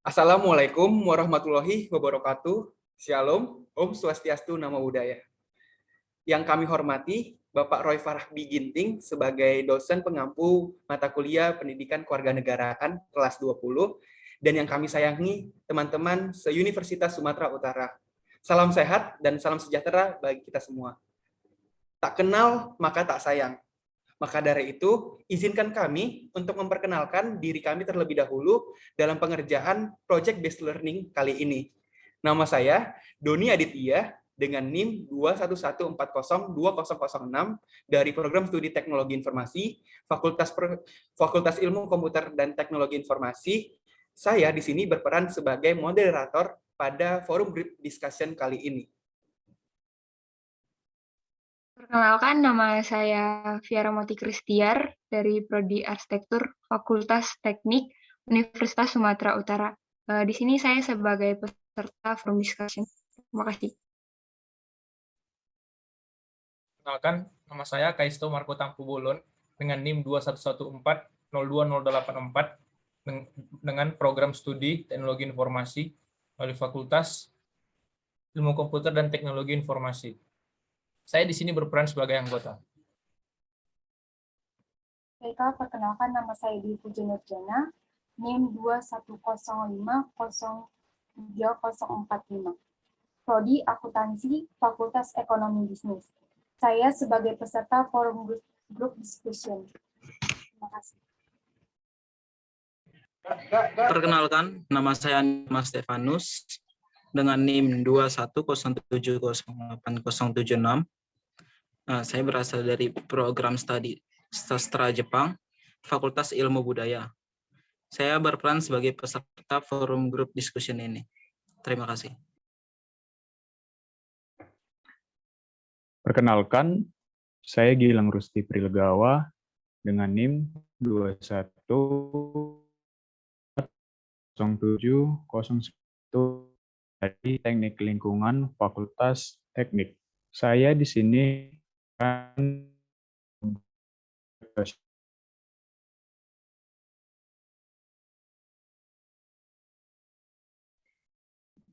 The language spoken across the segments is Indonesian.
Assalamualaikum warahmatullahi wabarakatuh. Shalom, Om Swastiastu, Namo Buddhaya. Yang kami hormati, Bapak Roy Farah Biginting sebagai dosen pengampu mata kuliah Pendidikan Kewarganegaraan kelas 20, dan yang kami sayangi teman-teman se-Universitas Sumatera Utara. Salam sehat dan salam sejahtera bagi kita semua. Tak kenal maka tak sayang. Maka dari itu, izinkan kami untuk memperkenalkan diri kami terlebih dahulu dalam pengerjaan Project Based Learning kali ini. Nama saya Doni Aditya dengan NIM 211402006 dari Program Studi Teknologi Informasi, Fakultas Ilmu Komputer dan Teknologi Informasi. Saya di sini berperan sebagai moderator pada forum group discussion kali ini. Perkenalkan, nama saya Viara Moti Kristiar dari Prodi Arsitektur Fakultas Teknik Universitas Sumatera Utara. Di sini saya sebagai peserta forum discussion. Terima kasih. Perkenalkan, nama saya Kaisto Marco Tampu Bolon dengan NIM 21140202084 dengan program studi Teknologi Informasi melalui Fakultas Ilmu Komputer dan Teknologi Informasi. Saya di sini berperan sebagai anggota. Baiklah, perkenalkan nama saya Dwi Puji Nurjana, NIM 210503045. Prodi Akuntansi, Fakultas Ekonomi Bisnis. Saya sebagai peserta forum group discussion. Terima kasih. Perkenalkan, nama saya Mas Stefanus dengan NIM 210708076. Saya berasal dari program studi sastra Jepang, Fakultas Ilmu Budaya. Saya berperan sebagai peserta forum group discussion ini. Terima kasih. Perkenalkan, saya Gilang Rusti Prilegawa dengan NIM 2107001 dari Teknik Lingkungan Fakultas Teknik. Saya di sini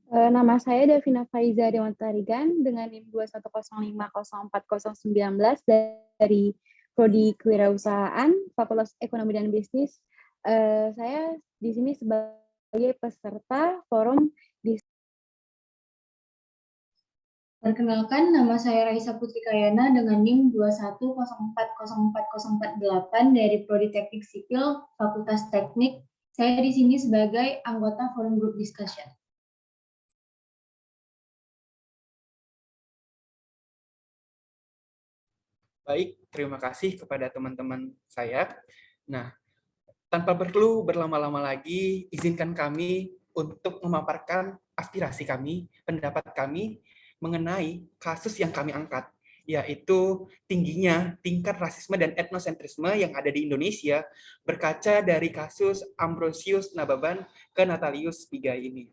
Nama saya Davina Faiza Dewantarigan dengan NIM 210504019 dari Prodi Kewirausahaan Fakultas Ekonomi dan Bisnis. Saya di sini sebagai peserta forum discussion. Perkenalkan, nama saya Raisa Putri Kayana dengan NIM 210404048 dari Prodi Teknik Sipil Fakultas Teknik. Saya di sini sebagai anggota forum group discussion. Baik, terima kasih kepada teman-teman saya. Nah, tanpa perlu berlama-lama lagi, izinkan kami untuk memaparkan aspirasi kami, pendapat kami mengenai kasus yang kami angkat, yaitu tingginya tingkat rasisme dan etnosentrisme yang ada di Indonesia berkaca dari kasus Ambrosius Nababan ke Natalius Pigai ini.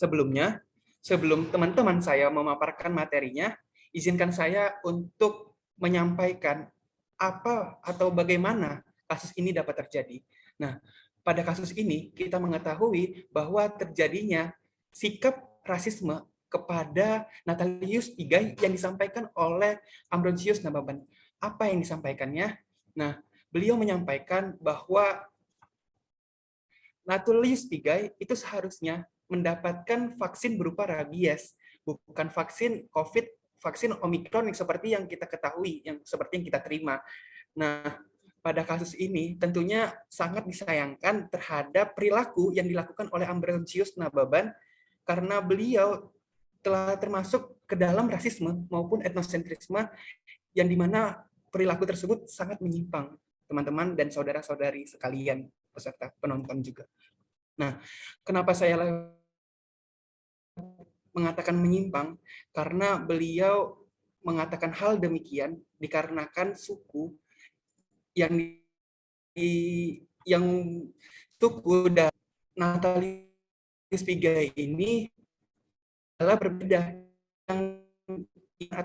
Sebelumnya, sebelum teman-teman saya memaparkan materinya, izinkan saya untuk menyampaikan apa atau bagaimana kasus ini dapat terjadi. Nah, pada kasus ini kita mengetahui bahwa terjadinya sikap rasisme kepada Natalius Pigai yang disampaikan oleh Ambrosius Nababan. Apa yang disampaikannya? Nah, beliau menyampaikan bahwa Natalius Pigai itu seharusnya mendapatkan vaksin berupa rabies, bukan vaksin COVID, vaksin Omikron yang seperti yang kita ketahui, yang seperti yang kita terima. Nah, pada kasus ini tentunya sangat disayangkan terhadap perilaku yang dilakukan oleh Ambrosius Nababan karena beliau telah termasuk ke dalam rasisme maupun etnosentrisme yang dimana perilaku tersebut sangat menyimpang, teman-teman dan saudara-saudari sekalian, peserta penonton juga. Nah, kenapa saya mengatakan menyimpang? Karena beliau mengatakan hal demikian dikarenakan suku yang suku dan Natalius Pigai ini adalah berbeda yang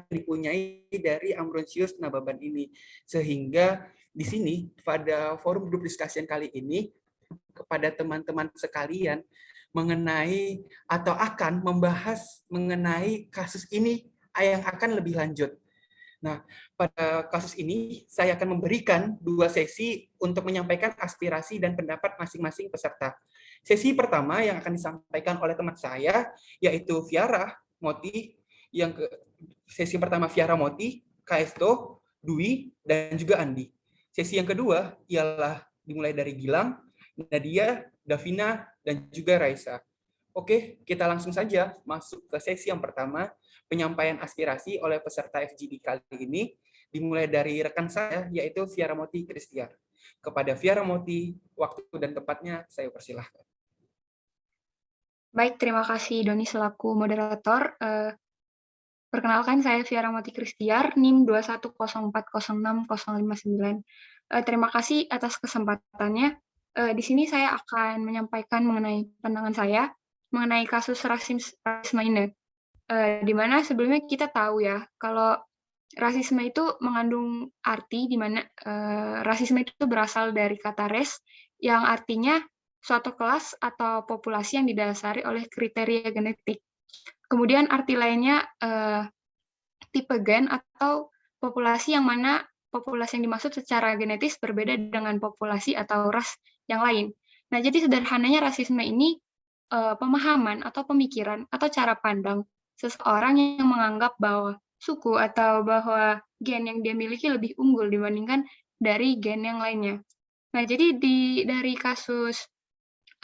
dipunyai dari Ambrosius Nababan ini, sehingga di sini pada forum group discussion kali ini kepada teman-teman sekalian mengenai atau akan membahas mengenai kasus ini yang akan lebih lanjut. Nah, pada kasus ini saya akan memberikan 2 sesi untuk menyampaikan aspirasi dan pendapat masing-masing peserta. Sesi pertama yang akan disampaikan oleh teman saya yaitu Viara Moti, sesi pertama Viara Moti, Kaesto, Dwi, dan juga Andi. Sesi yang kedua ialah dimulai dari Gilang, Nadia, Davina, dan juga Raisa. Oke, kita langsung saja masuk ke sesi yang pertama, penyampaian aspirasi oleh peserta FGD kali ini, dimulai dari rekan saya, yaitu Viara Moti Kristiar. Kepada Viara Moti, waktu dan tempatnya saya persilahkan. Baik, terima kasih Doni selaku moderator. Perkenalkan, saya Viara Moti Kristiar, NIM 210406059. Terima kasih atas kesempatannya. Di sini saya akan menyampaikan mengenai pandangan saya mengenai kasus rasisme ini. Di mana sebelumnya kita tahu ya, kalau rasisme itu mengandung arti di mana rasisme itu berasal dari kata res, yang artinya suatu kelas atau populasi yang didasari oleh kriteria genetik. Kemudian arti lainnya tipe gen atau populasi yang mana populasi yang dimaksud secara genetis berbeda dengan populasi atau ras yang lain. Nah, jadi sederhananya rasisme ini pemahaman atau pemikiran atau cara pandang seseorang yang menganggap bahwa suku atau bahwa gen yang dia miliki lebih unggul dibandingkan dari gen yang lainnya. Nah, jadi dari kasus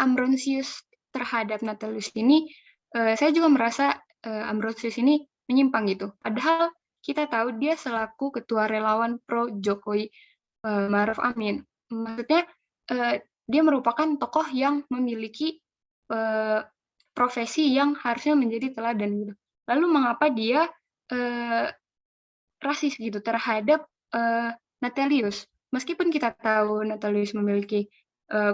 Ambrosius terhadap Natalius ini, saya juga merasa Ambrosius ini menyimpang gitu. Padahal kita tahu dia selaku ketua relawan pro Jokowi Ma'ruf Amin. Maksudnya dia merupakan tokoh yang memiliki profesi yang harusnya menjadi teladan gitu. Lalu mengapa dia rasis gitu terhadap Natalius? Meskipun kita tahu Natalius memiliki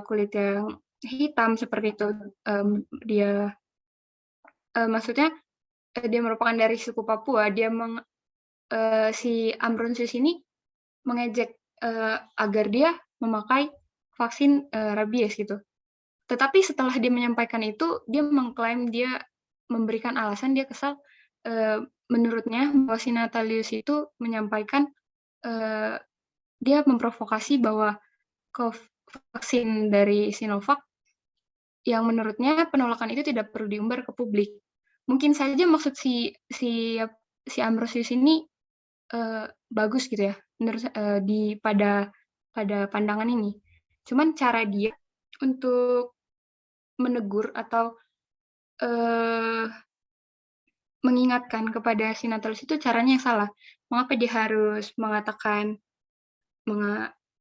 kulit yang hitam seperti itu, dia maksudnya dia merupakan dari suku Papua. Si Ambrosius ini mengejek agar dia memakai vaksin rabies gitu. Tetapi setelah dia menyampaikan itu, dia mengklaim dia memberikan alasan dia kesal. Menurutnya bahwa si Natalius itu menyampaikan dia memprovokasi bahwa vaksin dari Sinovac yang menurutnya penolakan itu tidak perlu diumbar ke publik. Mungkin saja maksud si Ambrosius ini bagus gitu ya menurut pada pandangan ini. Cuman cara dia untuk menegur atau mengingatkan kepada si Natalius itu caranya yang salah. Mengapa dia harus mengatakan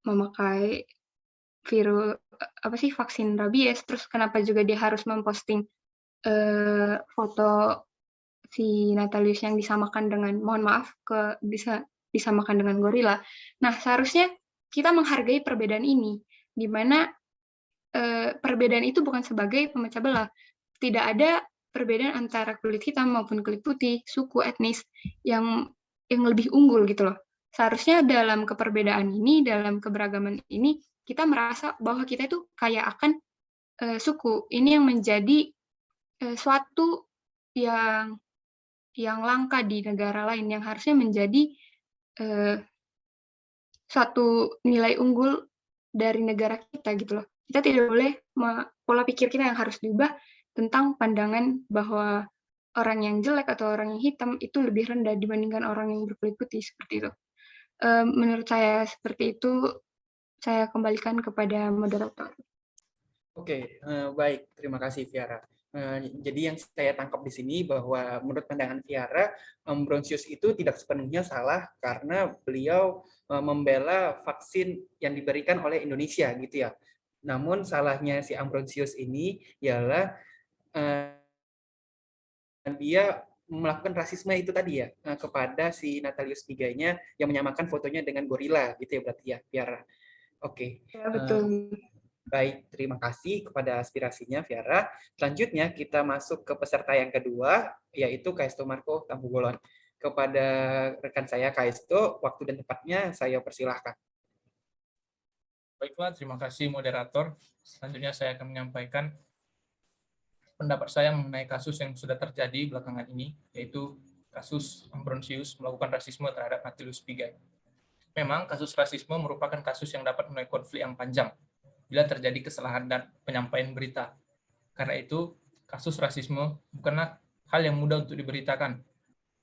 memakai vaksin rabies, terus kenapa juga dia harus memposting foto si Natalius yang disamakan dengan, mohon maaf, disamakan dengan gorila. Nah, seharusnya kita menghargai perbedaan ini, di mana perbedaan itu bukan sebagai pemecah belah. Tidak ada perbedaan antara kulit hitam maupun kulit putih, suku, etnis yang lebih unggul gitu loh. Seharusnya dalam keperbedaan ini, dalam keberagaman ini, kita merasa bahwa kita itu kaya akan suku. Ini yang menjadi suatu yang langka di negara lain, yang harusnya menjadi suatu nilai unggul dari negara kita gitu loh. Kita tidak boleh, pola pikir kita yang harus diubah tentang pandangan bahwa orang yang jelek atau orang yang hitam itu lebih rendah dibandingkan orang yang berkulit putih, seperti itu. Menurut saya seperti itu, saya kembalikan kepada moderator. Oke, baik. Terima kasih, Viara. Jadi yang saya tangkap di sini bahwa menurut pandangan Viara, Ambrosius itu tidak sepenuhnya salah karena beliau membela vaksin yang diberikan oleh Indonesia gitu ya. Namun salahnya si Ambrosius ini ialah dia melakukan rasisme itu tadi ya kepada si Natalius Pigainya yang menyamakan fotonya dengan gorila gitu ya berarti ya, Viara. Oke. Ya, betul. Baik, terima kasih kepada aspirasinya, Viara. Selanjutnya kita masuk ke peserta yang kedua, yaitu Kaesto Marco Tampubolon. Kepada rekan saya Kaesto, waktu dan tempatnya saya persilahkan. Baiklah, terima kasih moderator. Selanjutnya saya akan menyampaikan pendapat saya mengenai kasus yang sudah terjadi belakangan ini, yaitu kasus Ambrosius melakukan rasisme terhadap Nathilius Pigai. Memang kasus rasisme merupakan kasus yang dapat menuai konflik yang panjang bila terjadi kesalahan dan penyampaian berita. Karena itu, kasus rasisme bukanlah hal yang mudah untuk diberitakan.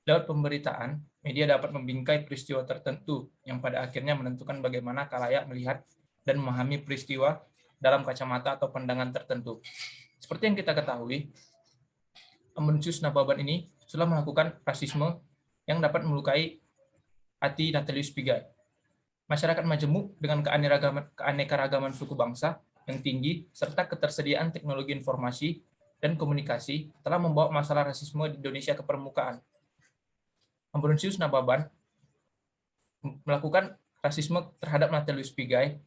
Lewat pemberitaan, media dapat membingkai peristiwa tertentu yang pada akhirnya menentukan bagaimana khalayak melihat dan memahami peristiwa dalam kacamata atau pandangan tertentu. Seperti yang kita ketahui, Ambrosius Nababan ini sudah melakukan rasisme yang dapat melukai hati Nathilius Pigai. Masyarakat majemuk dengan keanekaragaman suku bangsa yang tinggi serta ketersediaan teknologi informasi dan komunikasi telah membawa masalah rasisme di Indonesia ke permukaan. Ambrosius Nababan melakukan rasisme terhadap Nathilius Pigai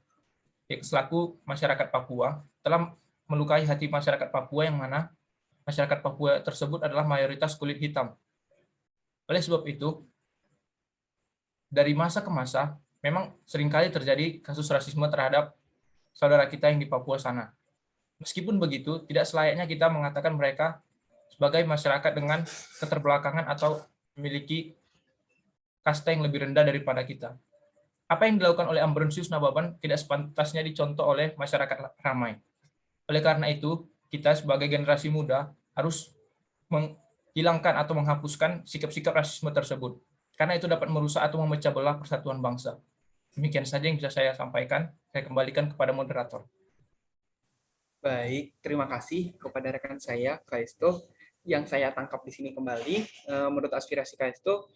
selaku masyarakat Papua telah melukai hati masyarakat Papua yang mana masyarakat Papua tersebut adalah mayoritas kulit hitam. Oleh sebab itu, dari masa ke masa, memang seringkali terjadi kasus rasisme terhadap saudara kita yang di Papua sana. Meskipun begitu, tidak selayaknya kita mengatakan mereka sebagai masyarakat dengan keterbelakangan atau memiliki kasta yang lebih rendah daripada kita. Apa yang dilakukan oleh Ambrosius Nababan tidak sepantasnya dicontoh oleh masyarakat ramai. Oleh karena itu, kita sebagai generasi muda harus menghilangkan atau menghapuskan sikap-sikap rasisme tersebut. Karena itu dapat merusak atau memecah belah persatuan bangsa. Demikian saja yang bisa saya sampaikan. Saya kembalikan kepada moderator. Baik, terima kasih kepada rekan saya, Kaisto. Yang saya tangkap di sini kembali, menurut aspirasi Kaisto,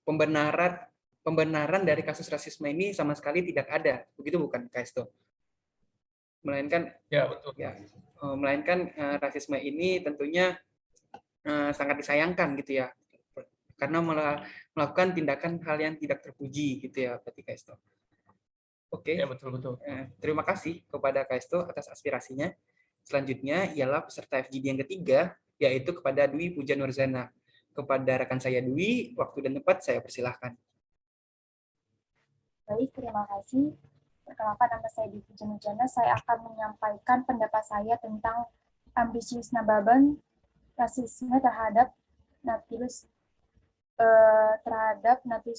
pembenaran dari kasus rasisme ini sama sekali tidak ada. Begitu bukan, Kaisto? Melainkan Ya, betul. Ya, melainkan rasisme ini tentunya sangat disayangkan gitu ya, karena melakukan tindakan hal yang tidak terpuji gitu ya, berarti Kaisto. Oke. Ya, betul. Terima kasih kepada Kaisto atas aspirasinya. Selanjutnya ialah peserta FGD yang ketiga, yaitu kepada Dwi Puja Nurzana. Kepada rekan saya Dwi, waktu dan tempat saya persilahkan. Baik, terima kasih. Perkenalkan, nama saya Dwi Puja Nurzana. Saya akan menyampaikan pendapat saya tentang Ambrosius Nababan, rasisme terhadap Nathilius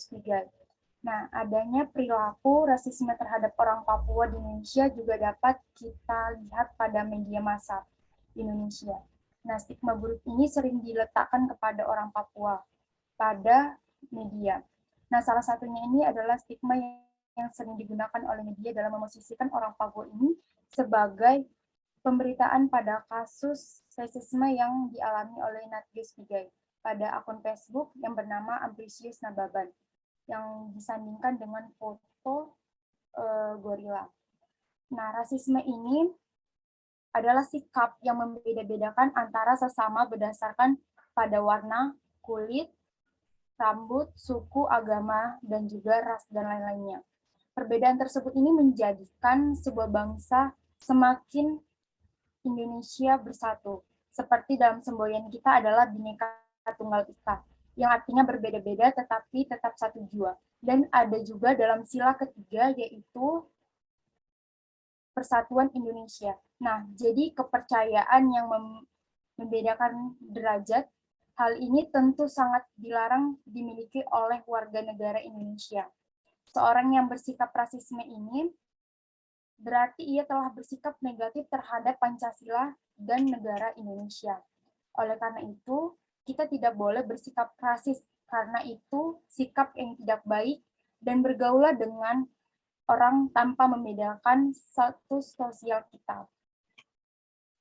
Pigai. Nah, adanya perilaku rasisme terhadap orang Papua di Indonesia juga dapat kita lihat pada media massa di Indonesia. Nah, stigma buruk ini sering diletakkan kepada orang Papua pada media. Nah, salah satunya ini adalah stigma yang sering digunakan oleh media dalam memosisikan orang Papua ini sebagai pemberitaan pada kasus rasisme yang dialami oleh Nathilius Pigai pada akun Facebook yang bernama Ambrosius Nababan, yang disandingkan dengan foto gorila. Nah, rasisme ini adalah sikap yang membeda-bedakan antara sesama berdasarkan pada warna, kulit, rambut, suku, agama, dan juga ras dan lain-lainnya. Perbedaan tersebut ini menjadikan sebuah bangsa semakin Indonesia bersatu. Seperti dalam semboyan kita adalah Bhinneka Tunggal Ika, yang artinya berbeda-beda tetapi tetap satu jua. Dan ada juga dalam sila ketiga, yaitu Persatuan Indonesia. Nah, jadi kepercayaan yang membedakan derajat, hal ini tentu sangat dilarang dimiliki oleh warga negara Indonesia. Seorang yang bersikap rasisme ini berarti ia telah bersikap negatif terhadap Pancasila dan negara Indonesia. Oleh karena itu, kita tidak boleh bersikap rasis, karena itu sikap yang tidak baik, dan bergaulah dengan orang tanpa membedakan status sosial kita.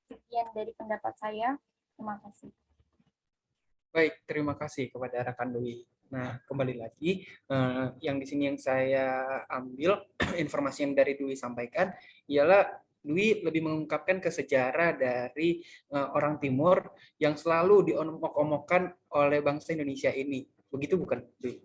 Sekian dari pendapat saya. Terima kasih. Baik, terima kasih kepada rekan Dwi. Nah, kembali lagi, yang di sini yang saya ambil informasi yang dari Dwi sampaikan ialah Dwi lebih mengungkapkan ke sejarah dari orang Timur yang selalu diomong-omongkan oleh bangsa Indonesia ini. Begitu bukan, Dwi?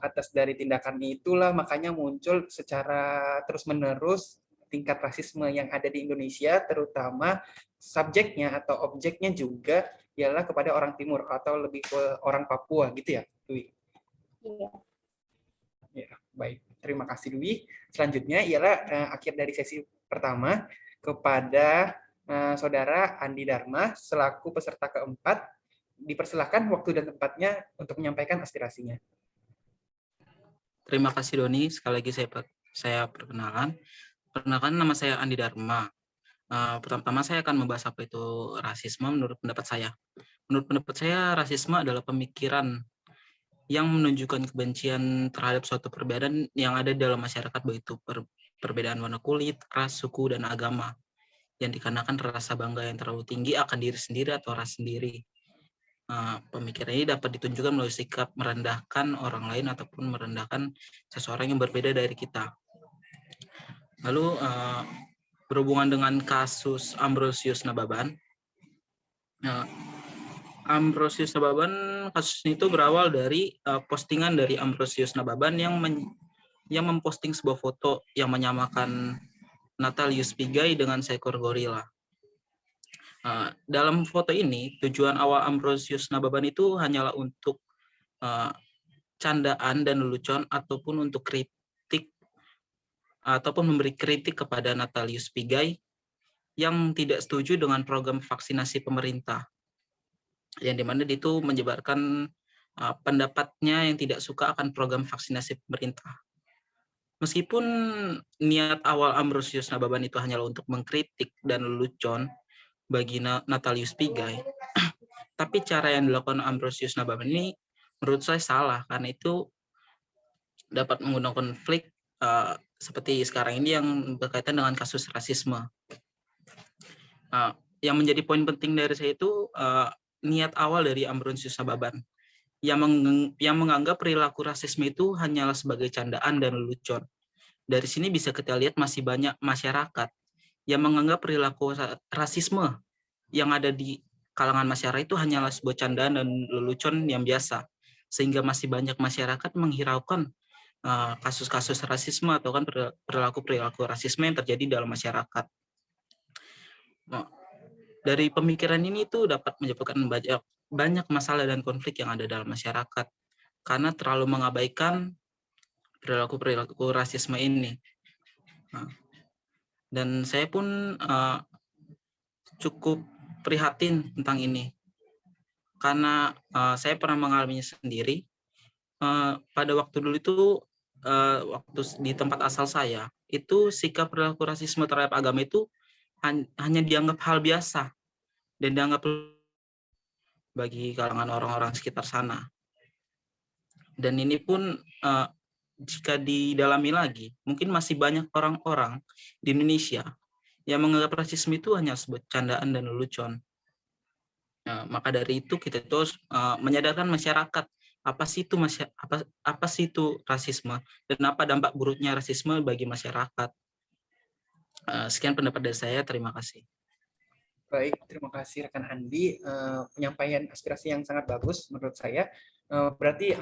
Atas dari tindakan itulah makanya muncul secara terus-menerus tingkat rasisme yang ada di Indonesia, terutama subjeknya atau objeknya juga ialah kepada orang Timur atau lebih ke orang Papua gitu ya, Dwi? Iya. Ya, baik. Terima kasih Dwi. Selanjutnya ialah akhir dari sesi pertama kepada Saudara Andi Dharma selaku peserta keempat. Dipersilakan waktu dan tempatnya untuk menyampaikan aspirasinya. Terima kasih Doni. Sekali lagi saya perkenalkan. Perkenalkan, nama saya Andi Dharma. Pertama-tama saya akan membahas apa itu rasisme menurut pendapat saya. Menurut pendapat saya, rasisme adalah pemikiran yang menunjukkan kebencian terhadap suatu perbedaan yang ada dalam masyarakat, baik itu perbedaan warna kulit, ras, suku, dan agama, yang dikarenakan rasa bangga yang terlalu tinggi akan diri sendiri atau ras sendiri. Pemikiran ini dapat ditunjukkan melalui sikap merendahkan orang lain ataupun merendahkan seseorang yang berbeda dari kita. Lalu berhubungan dengan kasus Ambrosius Nababan. Ambrosius Nababan, kasus itu berawal dari postingan dari Ambrosius Nababan yang memposting sebuah foto yang menyamakan Natalius Pigai dengan seekor gorila. Dalam foto ini, tujuan awal Ambrosius Nababan itu hanyalah untuk candaan dan lelucon ataupun untuk kritik ataupun memberi kritik kepada Natalius Pigai yang tidak setuju dengan program vaksinasi pemerintah, yang dimana itu menyebarkan pendapatnya yang tidak suka akan program vaksinasi pemerintah. Meskipun niat awal Ambrosius Nababan itu hanyalah untuk mengkritik dan lelucon bagi Natalius Pigai, tapi cara yang dilakukan Ambrosius Nababan ini menurut saya salah, karena itu dapat mengundang konflik seperti sekarang ini yang berkaitan dengan kasus rasisme. Yang menjadi poin penting dari saya itu niat awal dari Ambrosius Nababan yang menganggap perilaku rasisme itu hanyalah sebagai candaan dan lelucon. Dari sini bisa kita lihat masih banyak masyarakat yang menganggap perilaku rasisme yang ada di kalangan masyarakat itu hanyalah sebuah candaan dan lelucon yang biasa, sehingga masih banyak masyarakat menghiraukan kasus-kasus rasisme atau kan perilaku rasisme yang terjadi dalam masyarakat. Dari pemikiran ini itu dapat menyebabkan banyak masalah dan konflik yang ada dalam masyarakat karena terlalu mengabaikan perilaku rasisme ini. Dan saya pun cukup prihatin tentang ini karena saya pernah mengalaminya sendiri. Pada waktu dulu itu waktu di tempat asal saya itu sikap perilaku rasisme terhadap agama itu hanya dianggap hal biasa dan dianggap bagi kalangan orang-orang sekitar sana. Dan ini pun jika didalami lagi, mungkin masih banyak orang-orang di Indonesia yang menganggap rasisme itu hanya sebuah candaan dan lelucon. Maka dari itu kita terus menyadarkan masyarakat apa sih itu rasisme dan apa dampak buruknya rasisme bagi masyarakat. Sekian pendapat dari saya, terima kasih. Baik, terima kasih rekan Andi. Penyampaian aspirasi yang sangat bagus menurut saya. Berarti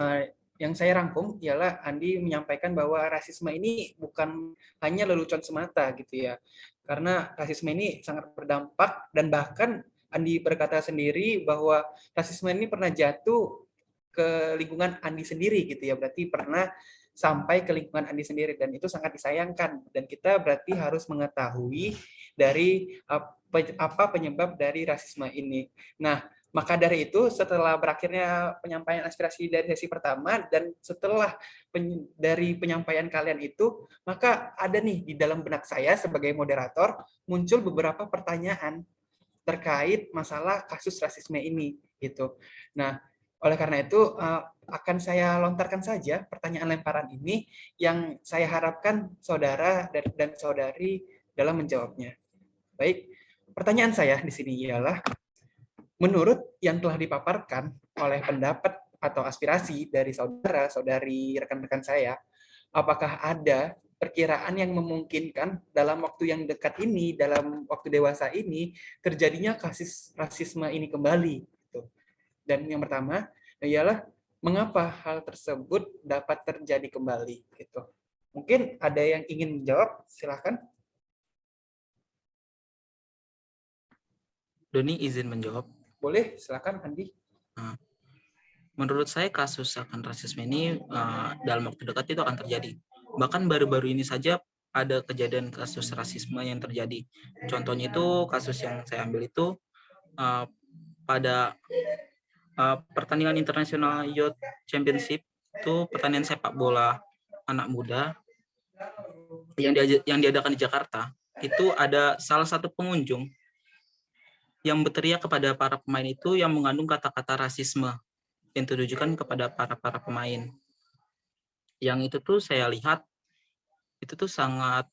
yang saya rangkum ialah Andi menyampaikan bahwa rasisme ini bukan hanya lelucon semata gitu ya. Karena rasisme ini sangat berdampak dan bahkan Andi berkata sendiri bahwa rasisme ini pernah jatuh ke lingkungan Andi sendiri gitu ya. Berarti pernah sampai ke lingkungan Andi sendiri dan itu sangat disayangkan dan kita berarti harus mengetahui dari apa penyebab dari rasisme ini. Nah, maka dari itu setelah berakhirnya penyampaian aspirasi dari sesi pertama dan setelah dari penyampaian kalian itu, maka ada nih di dalam benak saya sebagai moderator muncul beberapa pertanyaan terkait masalah kasus rasisme ini gitu. Nah, oleh karena itu akan saya lontarkan saja pertanyaan lemparan ini yang saya harapkan saudara dan saudari dalam menjawabnya. Baik, pertanyaan saya di sini ialah menurut yang telah dipaparkan oleh pendapat atau aspirasi dari saudara-saudari rekan-rekan saya, apakah ada perkiraan yang memungkinkan dalam waktu yang dekat ini, dalam waktu dewasa ini, terjadinya kasus rasisme ini kembali? Dan yang pertama ialah mengapa hal tersebut dapat terjadi kembali? Gitu. Mungkin ada yang ingin menjawab, silakan. Doni izin menjawab. Boleh, silakan Andi. Menurut saya kasus akan rasisme ini dalam waktu dekat itu akan terjadi. Bahkan baru-baru ini saja ada kejadian kasus rasisme yang terjadi. Contohnya itu kasus yang saya ambil itu pada pertandingan internasional Youth Championship, itu pertandingan sepak bola anak muda yang diadakan di Jakarta. Itu ada salah satu pengunjung yang berteriak kepada para pemain itu yang mengandung kata-kata rasisme yang ditujukan kepada para pemain. Yang itu tuh saya lihat itu tuh sangat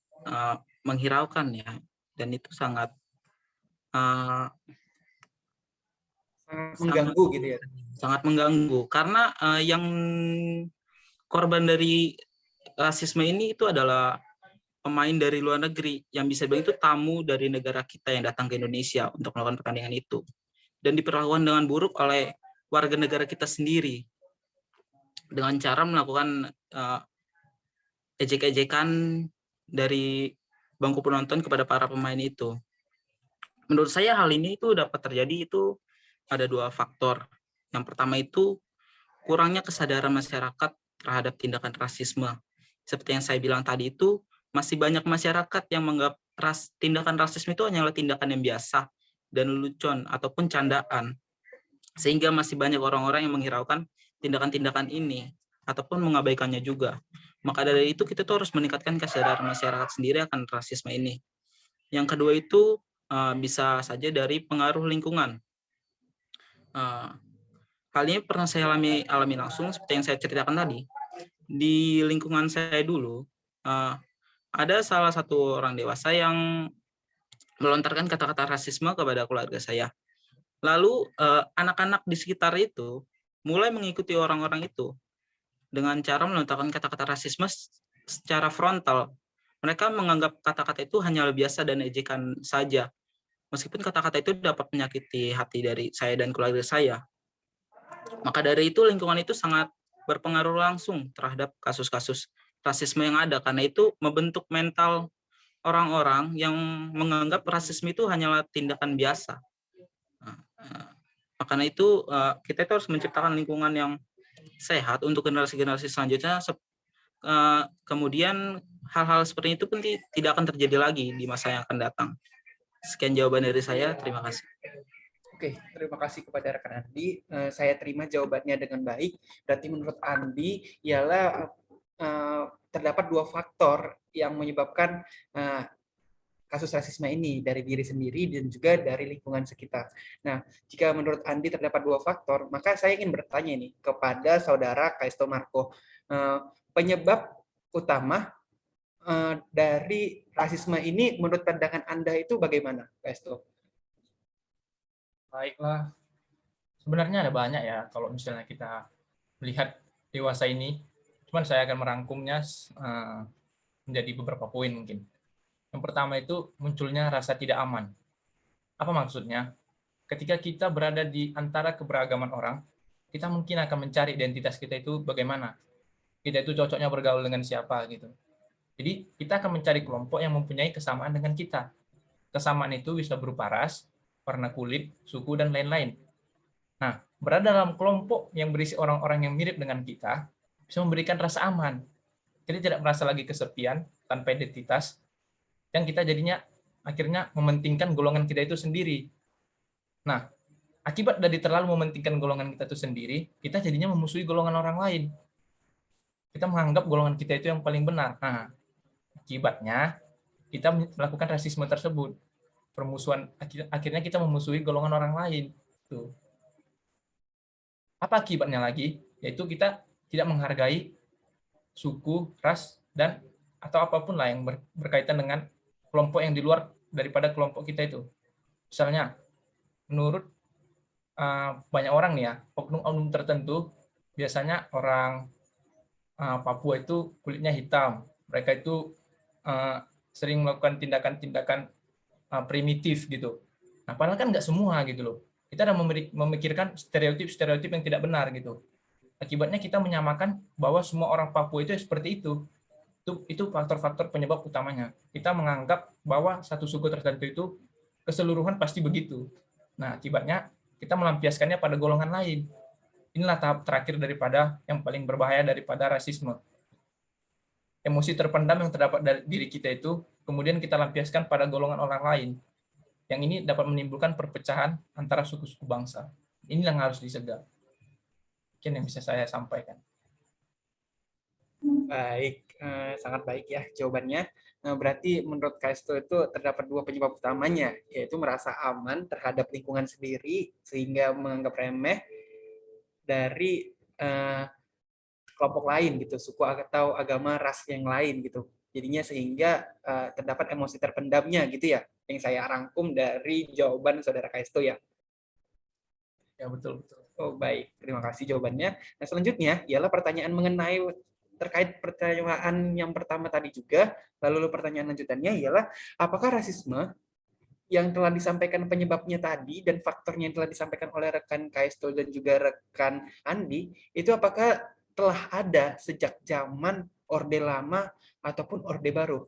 menghiraukan ya, dan itu sangat mengganggu gitu ya. Sangat mengganggu karena yang korban dari rasisme ini itu adalah pemain dari luar negeri yang bisa bilang itu tamu dari negara kita yang datang ke Indonesia untuk melakukan pertandingan itu, dan diperlakukan dengan buruk oleh warga negara kita sendiri dengan cara melakukan ejek-ejekan dari bangku penonton kepada para pemain itu. Menurut saya hal ini itu dapat terjadi itu ada dua faktor. Yang pertama itu kurangnya kesadaran masyarakat terhadap tindakan rasisme. Seperti yang saya bilang tadi itu, masih banyak masyarakat yang menganggap tindakan rasisme itu hanyalah tindakan yang biasa dan lelucon ataupun candaan. Sehingga masih banyak orang-orang yang menghiraukan tindakan-tindakan ini ataupun mengabaikannya juga. Maka dari itu kita tuh harus meningkatkan kesadaran masyarakat sendiri akan rasisme ini. Yang kedua itu bisa saja dari pengaruh lingkungan. Hal ini pernah saya alami langsung seperti yang saya ceritakan tadi. Di lingkungan saya dulu, ada salah satu orang dewasa yang melontarkan kata-kata rasisme kepada keluarga saya. Lalu anak-anak di sekitar itu mulai mengikuti orang-orang itu dengan cara melontarkan kata-kata rasisme secara frontal. Mereka menganggap kata-kata itu hanya biasa dan ejekan saja. Meskipun kata-kata itu dapat menyakiti hati dari saya dan keluarga saya. Maka dari itu lingkungan itu sangat berpengaruh langsung terhadap kasus-kasus rasisme yang ada, karena itu membentuk mental orang-orang yang menganggap rasisme itu hanyalah tindakan biasa. Karena itu kita itu harus menciptakan lingkungan yang sehat untuk generasi-generasi selanjutnya. Kemudian hal-hal seperti itu pun tidak akan terjadi lagi di masa yang akan datang. Sekian jawaban dari saya. Terima kasih. Oke, terima kasih kepada rekan Andi. Saya terima jawabannya dengan baik. Berarti menurut Andi ialah terdapat dua faktor yang menyebabkan kasus rasisme ini, dari diri sendiri dan juga dari lingkungan sekitar. Nah, jika menurut Andi terdapat dua faktor, maka saya ingin bertanya nih kepada saudara Kaisto Marco, penyebab utama dari rasisme ini menurut pandangan Anda itu bagaimana, Kaisto? Baiklah, sebenarnya ada banyak ya kalau misalnya kita melihat dewasa ini. Cuman saya akan merangkumnya menjadi beberapa poin mungkin. Yang pertama itu munculnya rasa tidak aman. Apa maksudnya? Ketika kita berada di antara keberagaman orang, kita mungkin akan mencari identitas kita itu bagaimana. Kita itu cocoknya bergaul dengan siapa gitu. Jadi kita akan mencari kelompok yang mempunyai kesamaan dengan kita. Kesamaan itu bisa berupa ras, warna kulit, suku, dan lain-lain. Nah, berada dalam kelompok yang berisi orang-orang yang mirip dengan kita bisa memberikan rasa aman. Kita tidak merasa lagi kesepian, tanpa identitas, dan kita jadinya akhirnya mementingkan golongan kita itu sendiri. Nah, akibat dari terlalu mementingkan golongan kita itu sendiri, kita jadinya memusuhi golongan orang lain. Kita menganggap golongan kita itu yang paling benar. Nah, akibatnya kita melakukan rasisme tersebut. Permusuhan, akhirnya kita memusuhi golongan orang lain. Tuh. Apa akibatnya lagi? Yaitu kita tidak menghargai suku, ras, dan atau apapun lah yang berkaitan dengan kelompok yang di luar daripada kelompok kita itu. Misalnya, menurut banyak orang nih ya, oknum-oknum tertentu, biasanya orang Papua itu kulitnya hitam. Mereka itu sering melakukan tindakan-tindakan primitif gitu. Nah, padahal kan nggak semua gitu loh. Kita ada memikirkan stereotip-stereotip yang tidak benar gitu. Akibatnya kita menyamakan bahwa semua orang Papua itu seperti itu. Itu faktor-faktor penyebab utamanya. Kita menganggap bahwa satu suku tertentu itu keseluruhan pasti begitu. Nah, akibatnya kita melampiaskannya pada golongan lain. Inilah tahap terakhir daripada yang paling berbahaya daripada rasisme. emosi terpendam yang terdapat dari diri kita itu kemudian kita lampiaskan pada golongan orang lain. Yang ini dapat menimbulkan perpecahan antara suku-suku bangsa. Ini yang harus disegah. Mungkin yang bisa saya sampaikan. Baik, sangat baik ya jawabannya. Berarti menurut Kaisto itu terdapat dua penyebab utamanya, yaitu merasa aman terhadap lingkungan sendiri sehingga menganggap remeh dari kelompok lain gitu, suku atau agama ras yang lain gitu. Jadinya sehingga terdapat emosi terpendamnya gitu ya, yang saya rangkum dari jawaban saudara Kaisto ya. Ya, betul. Oh baik, terima kasih jawabannya. Nah selanjutnya ialah pertanyaan mengenai terkait pertanyaan yang pertama tadi juga, lalu pertanyaan lanjutannya ialah apakah rasisme yang telah disampaikan penyebabnya tadi dan faktornya yang telah disampaikan oleh rekan Kaisto dan juga rekan Andi, itu apakah telah ada sejak zaman Orde Lama ataupun Orde Baru?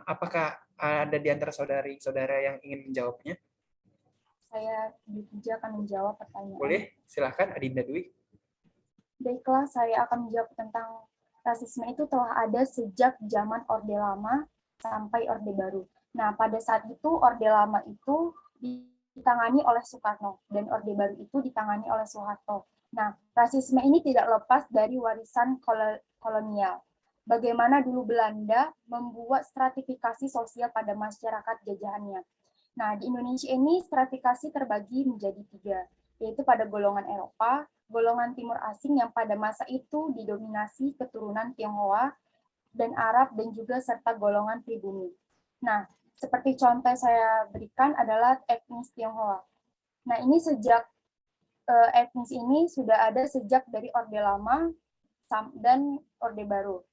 Apakah ada di antara saudari-saudara yang ingin menjawabnya? Saya Dipija akan menjawab pertanyaan. Boleh, silahkan Adinda Dwi. Baiklah, saya akan menjawab tentang rasisme itu telah ada sejak zaman Orde Lama sampai Orde Baru. Nah, pada saat itu Orde Lama itu ditangani oleh Soekarno dan Orde Baru itu ditangani oleh Soeharto. Nah, rasisme ini tidak lepas dari warisan kolonial. Bagaimana dulu Belanda membuat stratifikasi sosial pada masyarakat jajahannya. Nah, di Indonesia ini stratifikasi terbagi menjadi 3, yaitu pada golongan Eropa, golongan timur asing yang pada masa itu didominasi keturunan Tionghoa dan Arab dan juga serta golongan pribumi. Nah, seperti contoh saya berikan adalah etnis Tionghoa. Nah, ini sejak etnis ini sudah ada sejak dari Orde Lama dan Orde Baru.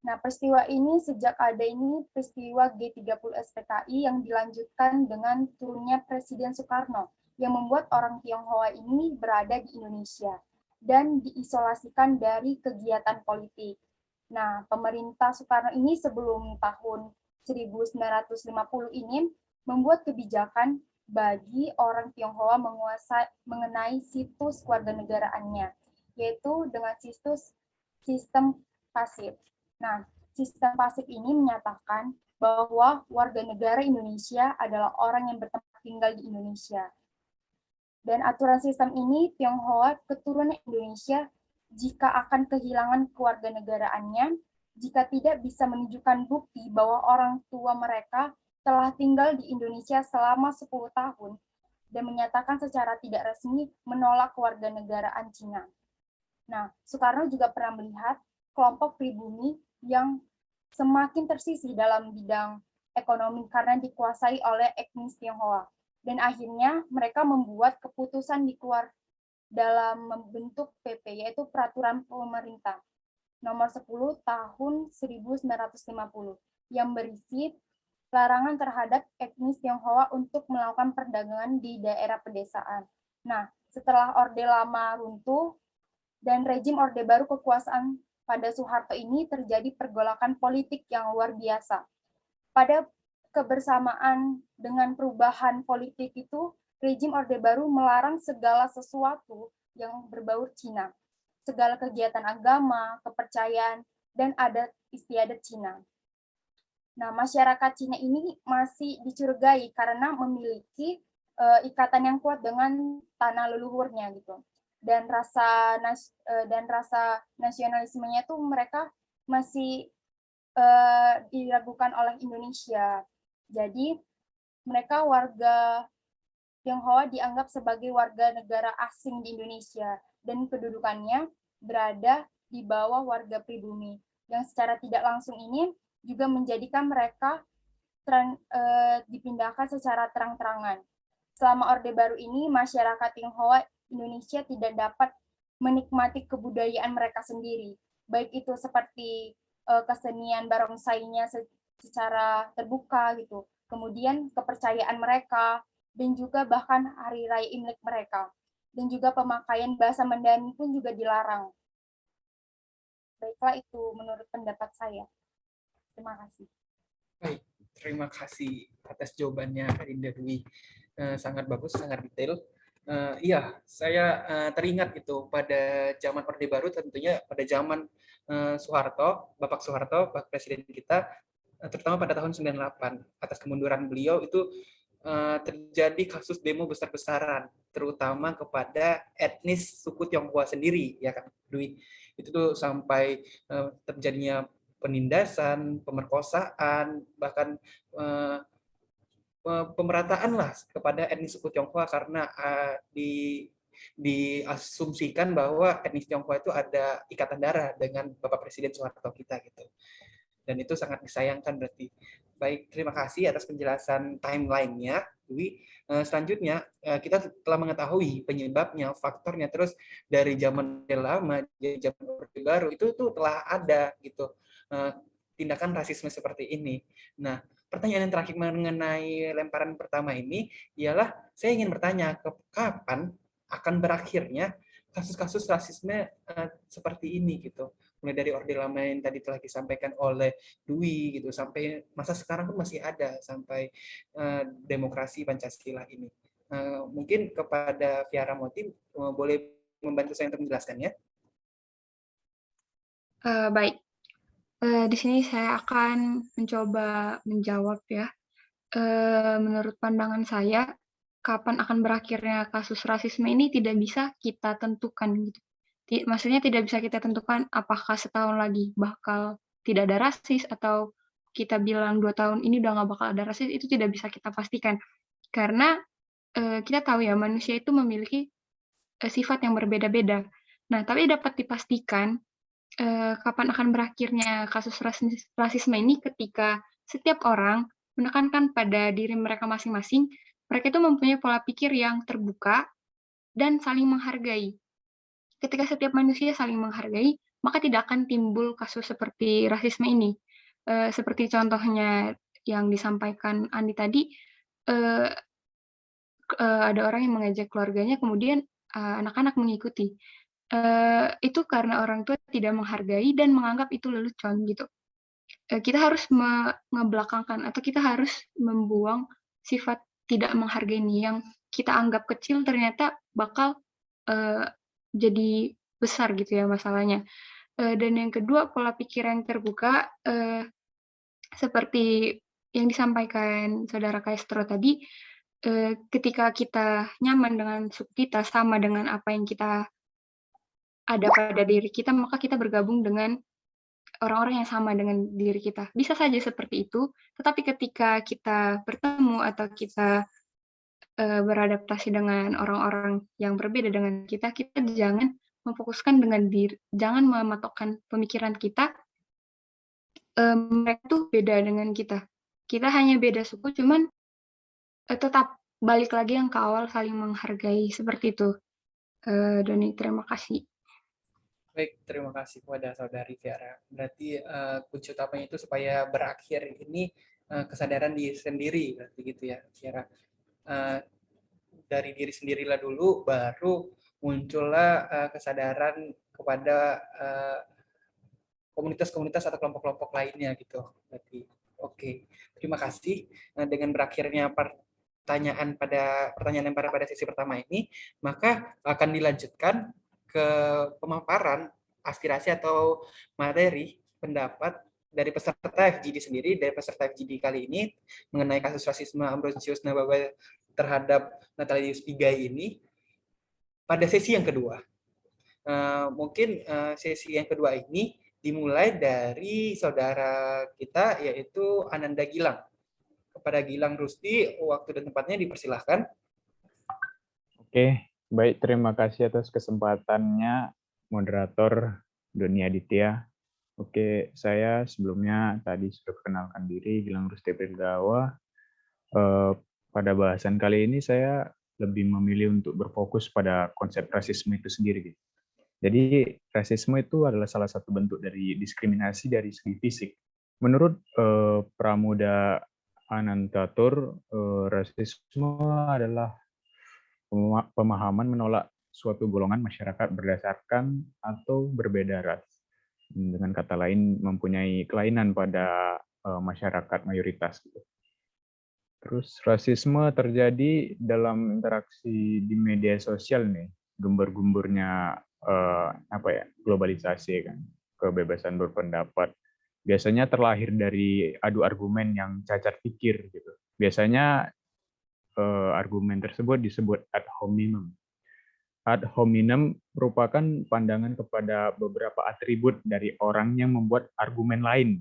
Nah, peristiwa ini sejak ada ini peristiwa G30 SPKI yang dilanjutkan dengan turunnya Presiden Soekarno yang membuat orang Tionghoa ini berada di Indonesia dan diisolasikan dari kegiatan politik. Nah, pemerintah Soekarno ini sebelum tahun 1950 ini membuat kebijakan bagi orang Tionghoa mengenai situs kewarganegaraannya, yaitu dengan sistem pasif. Nah, sistem pasif ini menyatakan bahwa warga negara Indonesia adalah orang yang bertempat tinggal di Indonesia. Dan aturan sistem ini, Tionghoa keturunan Indonesia jika akan kehilangan kewarganegaraannya, jika tidak bisa menunjukkan bukti bahwa orang tua mereka telah tinggal di Indonesia selama 10 tahun dan menyatakan secara tidak resmi menolak kewarganegaraan Cina. Nah, Soekarno juga pernah melihat kelompok pribumi yang semakin tersisih dalam bidang ekonomi karena dikuasai oleh etnis Tionghoa. Dan akhirnya mereka membuat keputusan dikeluar dalam membentuk PP, yaitu Peraturan Pemerintah Nomor 10 Tahun 1950, yang berisi larangan terhadap etnis Tionghoa untuk melakukan perdagangan di daerah pedesaan. Nah, setelah Orde Lama runtuh dan rejim Orde Baru kekuasaan pada Soeharto ini terjadi pergolakan politik yang luar biasa. Pada kebersamaan dengan perubahan politik itu, rejim Orde Baru melarang segala sesuatu yang berbau Cina, segala kegiatan agama, kepercayaan, dan adat istiadat Cina. Nah, masyarakat Cina ini masih dicurigai karena memiliki ikatan yang kuat dengan tanah leluhurnya gitu. Dan rasa nasionalismenya itu mereka masih diragukan oleh Indonesia. Jadi mereka warga Tionghoa dianggap sebagai warga negara asing di Indonesia dan kedudukannya berada di bawah warga pribumi yang secara tidak langsung ini juga menjadikan mereka dipindahkan secara terang-terangan. Selama Orde Baru ini, masyarakat Tionghoa Indonesia tidak dapat menikmati kebudayaan mereka sendiri, baik itu seperti kesenian barongsainya secara terbuka gitu, kemudian kepercayaan mereka, dan juga bahkan hari raya Imlek mereka, dan juga pemakaian bahasa Mandarin pun juga dilarang. Baiklah, itu menurut pendapat saya. Terima kasih. Baik, terima kasih atas jawabannya Kak Dinda Dwi. Sangat bagus, sangat detail. Iya, saya teringat itu pada zaman Orde Baru, tentunya pada zaman Soeharto, Bapak Soeharto, Bapak Presiden kita, terutama pada tahun 98, atas kemunduran beliau itu terjadi kasus demo besar-besaran, terutama kepada etnis suku Tionghoa sendiri, ya kan, Dwi. Itu tuh sampai terjadinya penindasan, pemerkosaan, bahkan pemerataan lah kepada etnis suku Tionghoa karena diasumsikan bahwa etnis Tionghoa itu ada ikatan darah dengan Bapak Presiden Soeharto kita gitu. Dan itu sangat disayangkan berarti. Baik, terima kasih atas penjelasan timeline-nya, Dwi. Selanjutnya, kita telah mengetahui penyebabnya, faktornya, terus dari zaman lama, dari zaman Orde Baru, itu tuh telah ada gitu tindakan rasisme seperti ini. Nah, pertanyaan yang terakhir mengenai lemparan pertama ini ialah saya ingin bertanya kapan akan berakhirnya kasus-kasus rasisme seperti ini gitu, mulai dari Orde Lama yang tadi telah disampaikan oleh Dwi gitu, sampai masa sekarang pun masih ada sampai demokrasi Pancasila ini. Mungkin kepada Viara Moti boleh membantu saya untuk menjelaskannya. Baik, di sini saya akan mencoba menjawab ya. Menurut pandangan saya, kapan akan berakhirnya kasus rasisme ini tidak bisa kita tentukan gitu. Maksudnya tidak bisa kita tentukan apakah setahun lagi bakal tidak ada rasis atau kita bilang 2 tahun ini udah nggak bakal ada rasis, itu tidak bisa kita pastikan. Karena kita tahu ya manusia itu memiliki sifat yang berbeda-beda. Nah, tapi dapat dipastikan kapan akan berakhirnya kasus rasisme ini ketika setiap orang menekankan pada diri mereka masing-masing, mereka itu mempunyai pola pikir yang terbuka dan saling menghargai. Ketika setiap manusia saling menghargai, maka tidak akan timbul kasus seperti rasisme ini. Seperti contohnya yang disampaikan Andi tadi, ada orang yang mengajak keluarganya, kemudian anak-anak mengikuti. Itu karena orang tua tidak menghargai dan menganggap itu lelucon gitu. Kita harus mengebelakangkan atau kita harus membuang sifat tidak menghargai ini yang kita anggap kecil ternyata bakal jadi besar gitu ya masalahnya. Dan yang kedua, pola pikir yang terbuka seperti yang disampaikan Saudara Kaestro tadi, ketika kita nyaman dengan suku kita, sama dengan apa yang kita ada pada diri kita, maka kita bergabung dengan orang-orang yang sama dengan diri kita. Bisa saja seperti itu, tetapi ketika kita bertemu atau kita beradaptasi dengan orang-orang yang berbeda dengan kita, kita jangan memfokuskan dengan diri, jangan mematokkan pemikiran kita, mereka tuh beda dengan kita. Kita hanya beda suku, cuman tetap balik lagi yang ke awal, saling menghargai, seperti itu. Doni, terima kasih. Baik, terima kasih kepada Saudari Viara. Berarti kunci utamanya itu supaya berakhir ini kesadaran diri sendiri, berarti gitu ya, Viara. Dari diri sendirilah dulu, baru muncullah kesadaran kepada komunitas-komunitas atau kelompok-kelompok lainnya gitu. Berarti oke. Terima kasih. Dengan berakhirnya pertanyaan pada sesi pertama ini, maka akan dilanjutkan ke pemaparan aspirasi atau materi pendapat dari peserta FGD sendiri, dari peserta FGD kali ini mengenai kasus rasisme Ambrosius Nababan terhadap Natalius Pigai ini pada sesi yang kedua. Mungkin sesi yang kedua ini dimulai dari saudara kita yaitu Ananda Gilang. Kepada Gilang Rusti, waktu dan tempatnya dipersilahkan. Oke, baik, terima kasih atas kesempatannya, moderator Doni Aditya. Oke, saya sebelumnya tadi sudah perkenalkan diri, Gilang Rusti Prilgawa. Pada bahasan kali ini saya lebih memilih untuk berfokus pada konsep rasisme itu sendiri. Jadi rasisme itu adalah salah satu bentuk dari diskriminasi dari segi fisik. Menurut Pramuda Anantatur, rasisme adalah pemahaman menolak suatu golongan masyarakat berdasarkan atau berbeda ras. Dengan kata lain, mempunyai kelainan pada masyarakat mayoritas. Terus rasisme terjadi dalam interaksi di media sosial nih, gembar-gemburnya globalisasi kan, kebebasan berpendapat. Biasanya terlahir dari adu argumen yang cacat pikir gitu. Biasanya argumen tersebut disebut ad hominem. Ad hominem merupakan pandangan kepada beberapa atribut dari orang yang membuat argumen lain,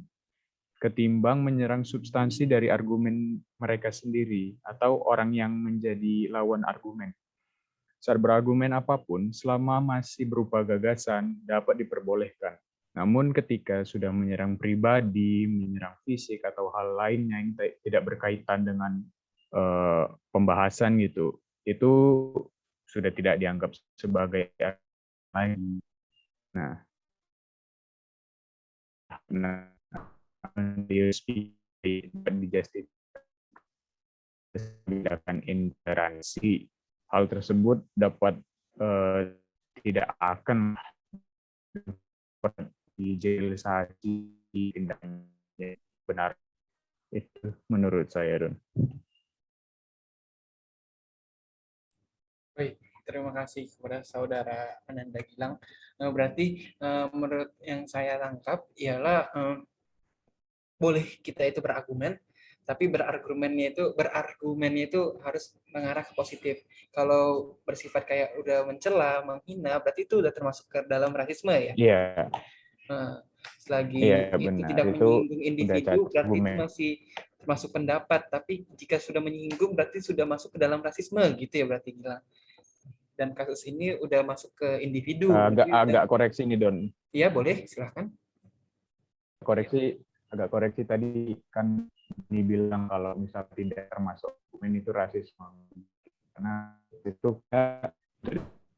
ketimbang menyerang substansi dari argumen mereka sendiri atau orang yang menjadi lawan argumen. Saat berargumen apapun, selama masih berupa gagasan, dapat diperbolehkan. Namun ketika sudah menyerang pribadi, menyerang fisik, atau hal lainnya yang tidak berkaitan dengan pembahasan gitu, itu sudah tidak dianggap sebagai lagi. Nah, dijustifikasikan intoleransi. Hal tersebut dapat tidak akan dijelasasi tindakannya benar. Itu menurut saya, Don. Baik, terima kasih kepada saudara Ananda Gilang. Berarti menurut yang saya tangkap ialah boleh kita itu berargumen, tapi berargumennya itu harus mengarah ke positif. Kalau bersifat kayak udah mencela, menghina, berarti itu udah termasuk ke dalam rasisme ya. Iya. Selagi itu benar. tidak Itu menyinggung individu, berarti itu argumen. masih termasuk pendapat. Tapi jika sudah menyinggung, berarti sudah masuk ke dalam rasisme, gitu ya berarti Gilang. Dan kasus ini udah masuk ke individu. Agak koreksi nih, Don. Iya, boleh, silahkan. Agak koreksi tadi kan dibilang kalau misal tidak termasuk argumen itu rasisme. Karena itu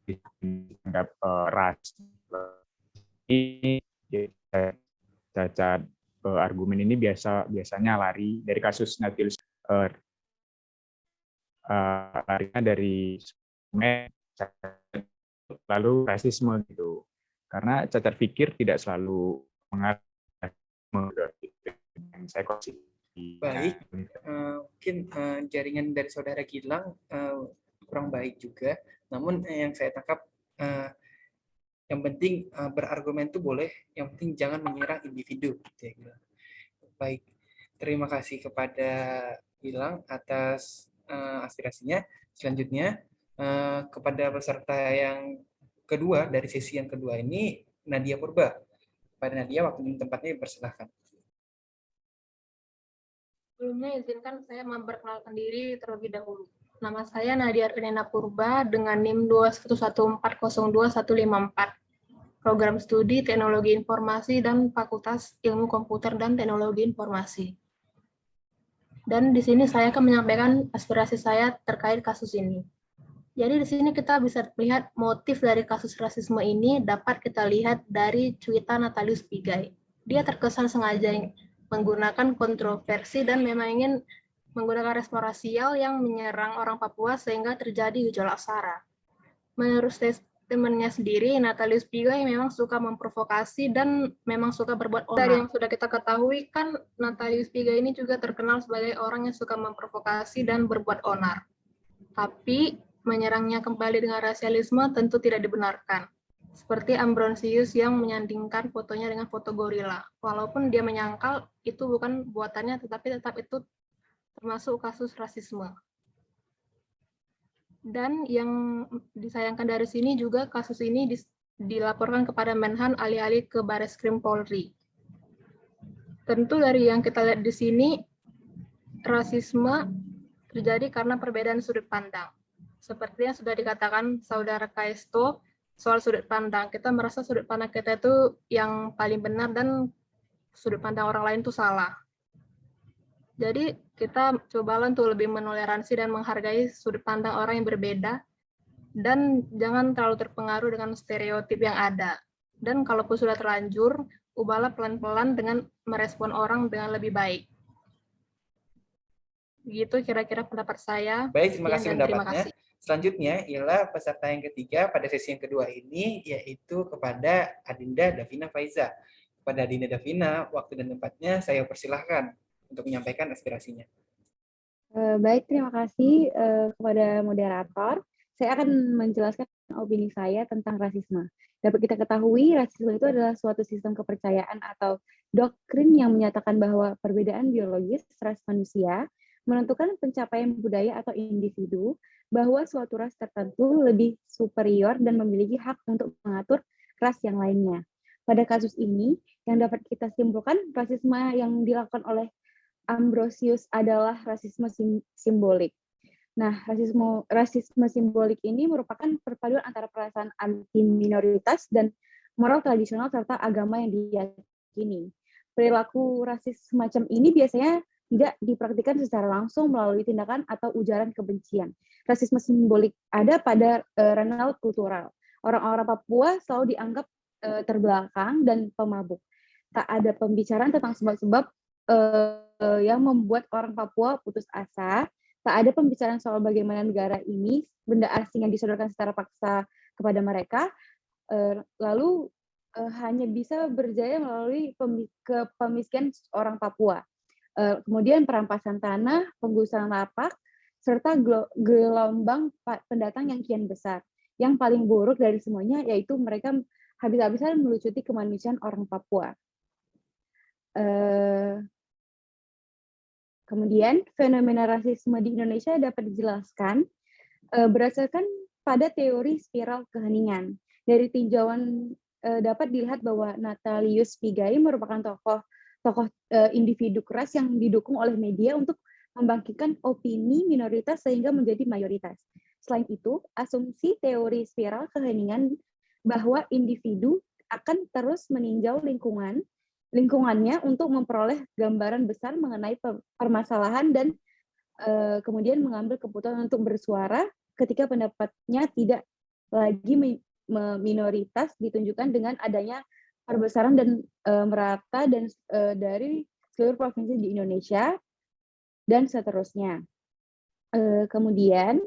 dianggap ras. Ini cacat argumen ini biasanya lari dari kasus Natilus, larinya dari lalu rasisme gitu. Karena cacat pikir tidak selalu mengarah Baik, mungkin jaringan dari saudara Gilang kurang baik juga. Namun yang saya tangkap, yang penting berargumen itu boleh, yang penting jangan menyerang individu. Gitu ya, Gilang. Baik, terima kasih kepada Gilang atas aspirasinya. Selanjutnya, kepada peserta yang kedua, dari sesi yang kedua ini, Nadia Purba. Pada Nadia, waktu dan tempatnya dipersilahkan. Sebelumnya izinkan saya memperkenalkan diri terlebih dahulu. Nama saya Nadia Arvinena Purba dengan NIM 211402154. Program Studi Teknologi Informasi dan Fakultas Ilmu Komputer dan Teknologi Informasi. Dan di sini saya akan menyampaikan aspirasi saya terkait kasus ini. Jadi di sini kita bisa melihat motif dari kasus rasisme ini dapat kita lihat dari cuitan Natalius Pigai. Dia terkesan sengaja menggunakan kontroversi dan memang ingin menggunakan respon rasial yang menyerang orang Papua sehingga terjadi gejolak SARA. Menurut statementnya sendiri, Natalius Pigai memang suka memprovokasi dan memang suka berbuat onar. Dari yang sudah kita ketahui kan Natalius Pigai ini juga terkenal sebagai orang yang suka memprovokasi dan berbuat onar. Tapi menyerangnya kembali dengan rasialisme tentu tidak dibenarkan. Seperti Ambrosius yang menyandingkan fotonya dengan foto gorila. Walaupun dia menyangkal itu bukan buatannya, tetapi tetap itu termasuk kasus rasisme. Dan yang disayangkan dari sini juga kasus ini dilaporkan kepada Menhan alih-alih ke Bareskrim Polri. Tentu dari yang kita lihat di sini, rasisme terjadi karena perbedaan sudut pandang. Seperti yang sudah dikatakan Saudara Kaisto, soal sudut pandang. Kita merasa sudut pandang kita itu yang paling benar dan sudut pandang orang lain itu salah. Jadi kita cobalah untuk lebih menoleransi dan menghargai sudut pandang orang yang berbeda dan jangan terlalu terpengaruh dengan stereotip yang ada. Dan kalaupun sudah terlanjur, ubahlah pelan-pelan dengan merespon orang dengan lebih baik. Begitu kira-kira pendapat saya. Baik, terima kasih pendapatnya. Selanjutnya ialah peserta yang ketiga pada sesi yang kedua ini, yaitu kepada Adinda Davina Faiza. Kepada Adinda Davina, waktu dan tempatnya saya persilahkan untuk menyampaikan aspirasinya. Baik, terima kasih kepada moderator. Saya akan menjelaskan opini saya tentang rasisme. Dapat kita ketahui, rasisme itu adalah suatu sistem kepercayaan atau doktrin yang menyatakan bahwa perbedaan biologis ras manusia menentukan pencapaian budaya atau individu, bahwa suatu ras tertentu lebih superior dan memiliki hak untuk mengatur ras yang lainnya. Pada kasus ini, yang dapat kita simpulkan, rasisme yang dilakukan oleh Ambrosius adalah rasisme simbolik. Nah, rasisme simbolik ini merupakan perpaduan antara perasaan anti minoritas dan moral tradisional serta agama yang diyakini. Perilaku rasis semacam ini biasanya tidak dipraktikkan secara langsung melalui tindakan atau ujaran kebencian. Rasisme simbolik ada pada ranah kultural. Orang-orang Papua selalu dianggap terbelakang dan pemabuk. Tak ada pembicaraan tentang sebab-sebab yang membuat orang Papua putus asa. Tak ada pembicaraan soal bagaimana negara ini, benda asing yang disodorkan secara paksa kepada mereka, lalu hanya bisa berjaya melalui kepemisikan orang Papua. Kemudian perampasan tanah, penggusuran lapak, serta gelombang pendatang yang kian besar. Yang paling buruk dari semuanya yaitu mereka habis-habisan melucuti kemanusiaan orang Papua. Kemudian, fenomena rasisme di Indonesia dapat dijelaskan berdasarkan pada teori spiral keheningan. Dari tinjauan dapat dilihat bahwa Natalius Pigai merupakan tokoh individu keras yang didukung oleh media untuk membangkitkan opini minoritas sehingga menjadi mayoritas. Selain itu, asumsi teori spiral keheningan bahwa individu akan terus meninjau lingkungannya untuk memperoleh gambaran besar mengenai permasalahan dan kemudian mengambil keputusan untuk bersuara ketika pendapatnya tidak lagi minoritas ditunjukkan dengan adanya perbesaran dan merata dan dari seluruh provinsi di Indonesia dan seterusnya. Kemudian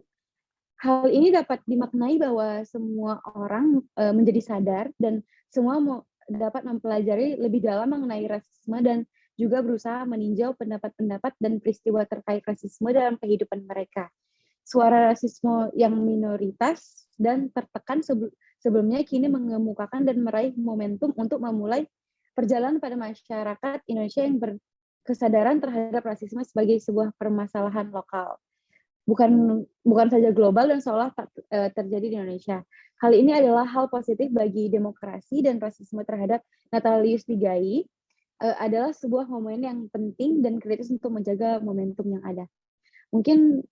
hal ini dapat dimaknai bahwa semua orang menjadi sadar dan semua dapat mempelajari lebih dalam mengenai rasisme dan juga berusaha meninjau pendapat-pendapat dan peristiwa terkait rasisme dalam kehidupan mereka. Suara rasisme yang minoritas dan tertekan sebelumnya kini mengemukakan dan meraih momentum untuk memulai perjalanan pada masyarakat Indonesia yang berkesadaran terhadap rasisme sebagai sebuah permasalahan lokal. Bukan saja global dan seolah tak terjadi di Indonesia. Hal ini adalah hal positif bagi demokrasi dan rasisme terhadap Natalius Pigai adalah sebuah momen yang penting dan kritis untuk menjaga momentum yang ada. Mungkin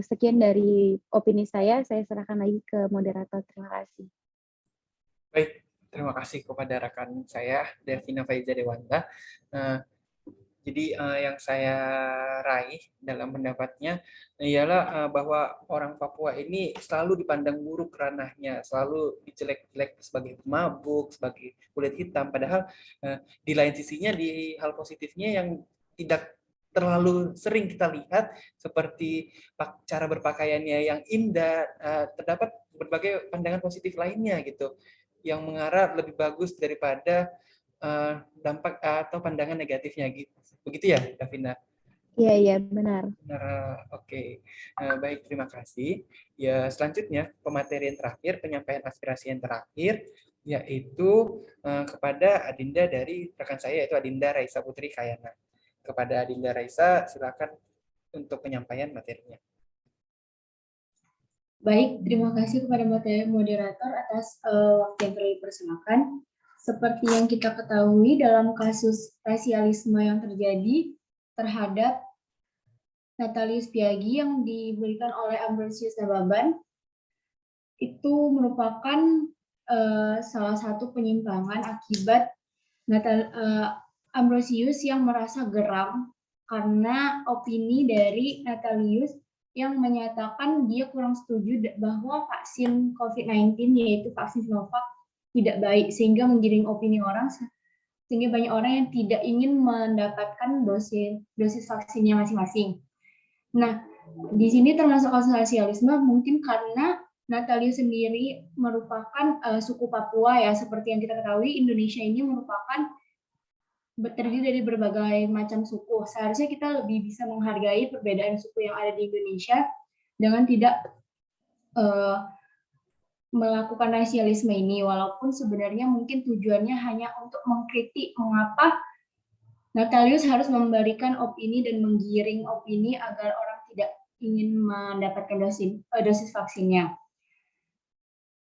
sekian dari opini saya serahkan lagi ke moderator. Terima kasih. Baik, terima kasih kepada rekan saya, Devina Faiza Dewanta. Jadi yang saya raih dalam pendapatnya ialah bahwa orang Papua ini selalu dipandang buruk ranahnya, selalu dijelek-jelek sebagai pemabuk, sebagai kulit hitam. Padahal di lain sisinya, di hal positifnya yang tidak terlalu sering kita lihat, seperti cara berpakaiannya yang indah, terdapat berbagai pandangan positif lainnya gitu, yang mengarah lebih bagus daripada dampak atau pandangan negatifnya gitu. Begitu ya, Davina? Iya, benar. Oke. Baik, terima kasih. Ya, selanjutnya pematerian terakhir, penyampaian aspirasi yang terakhir, yaitu kepada Adinda dari rekan saya, yaitu Adinda Raisa Putri Kayana. Kepada Adinda Raisa, silakan untuk penyampaian materinya. Baik, terima kasih kepada moderator atas waktu yang telah dipersembahkan. Seperti yang kita ketahui dalam kasus rasialisme yang terjadi terhadap Natalius Pigai yang diberikan oleh Ambrosius Nababan, itu merupakan salah satu penyimpangan akibat Ambrosius yang merasa geram karena opini dari Natalius yang menyatakan dia kurang setuju bahwa vaksin COVID-19 yaitu vaksin Sinovac tidak baik, sehingga menggiring opini orang, sehingga banyak orang yang tidak ingin mendapatkan dosis vaksinnya masing-masing. Nah, di sini termasuk kasus rasialisme mungkin karena Natalius sendiri merupakan suku Papua ya, seperti yang kita ketahui Indonesia ini merupakan terdiri dari berbagai macam suku. Seharusnya kita lebih bisa menghargai perbedaan suku yang ada di Indonesia dengan tidak melakukan rasialisme ini, walaupun sebenarnya mungkin tujuannya hanya untuk mengkritik mengapa Natalius harus memberikan opini dan menggiring opini agar orang tidak ingin mendapatkan dosis vaksinnya.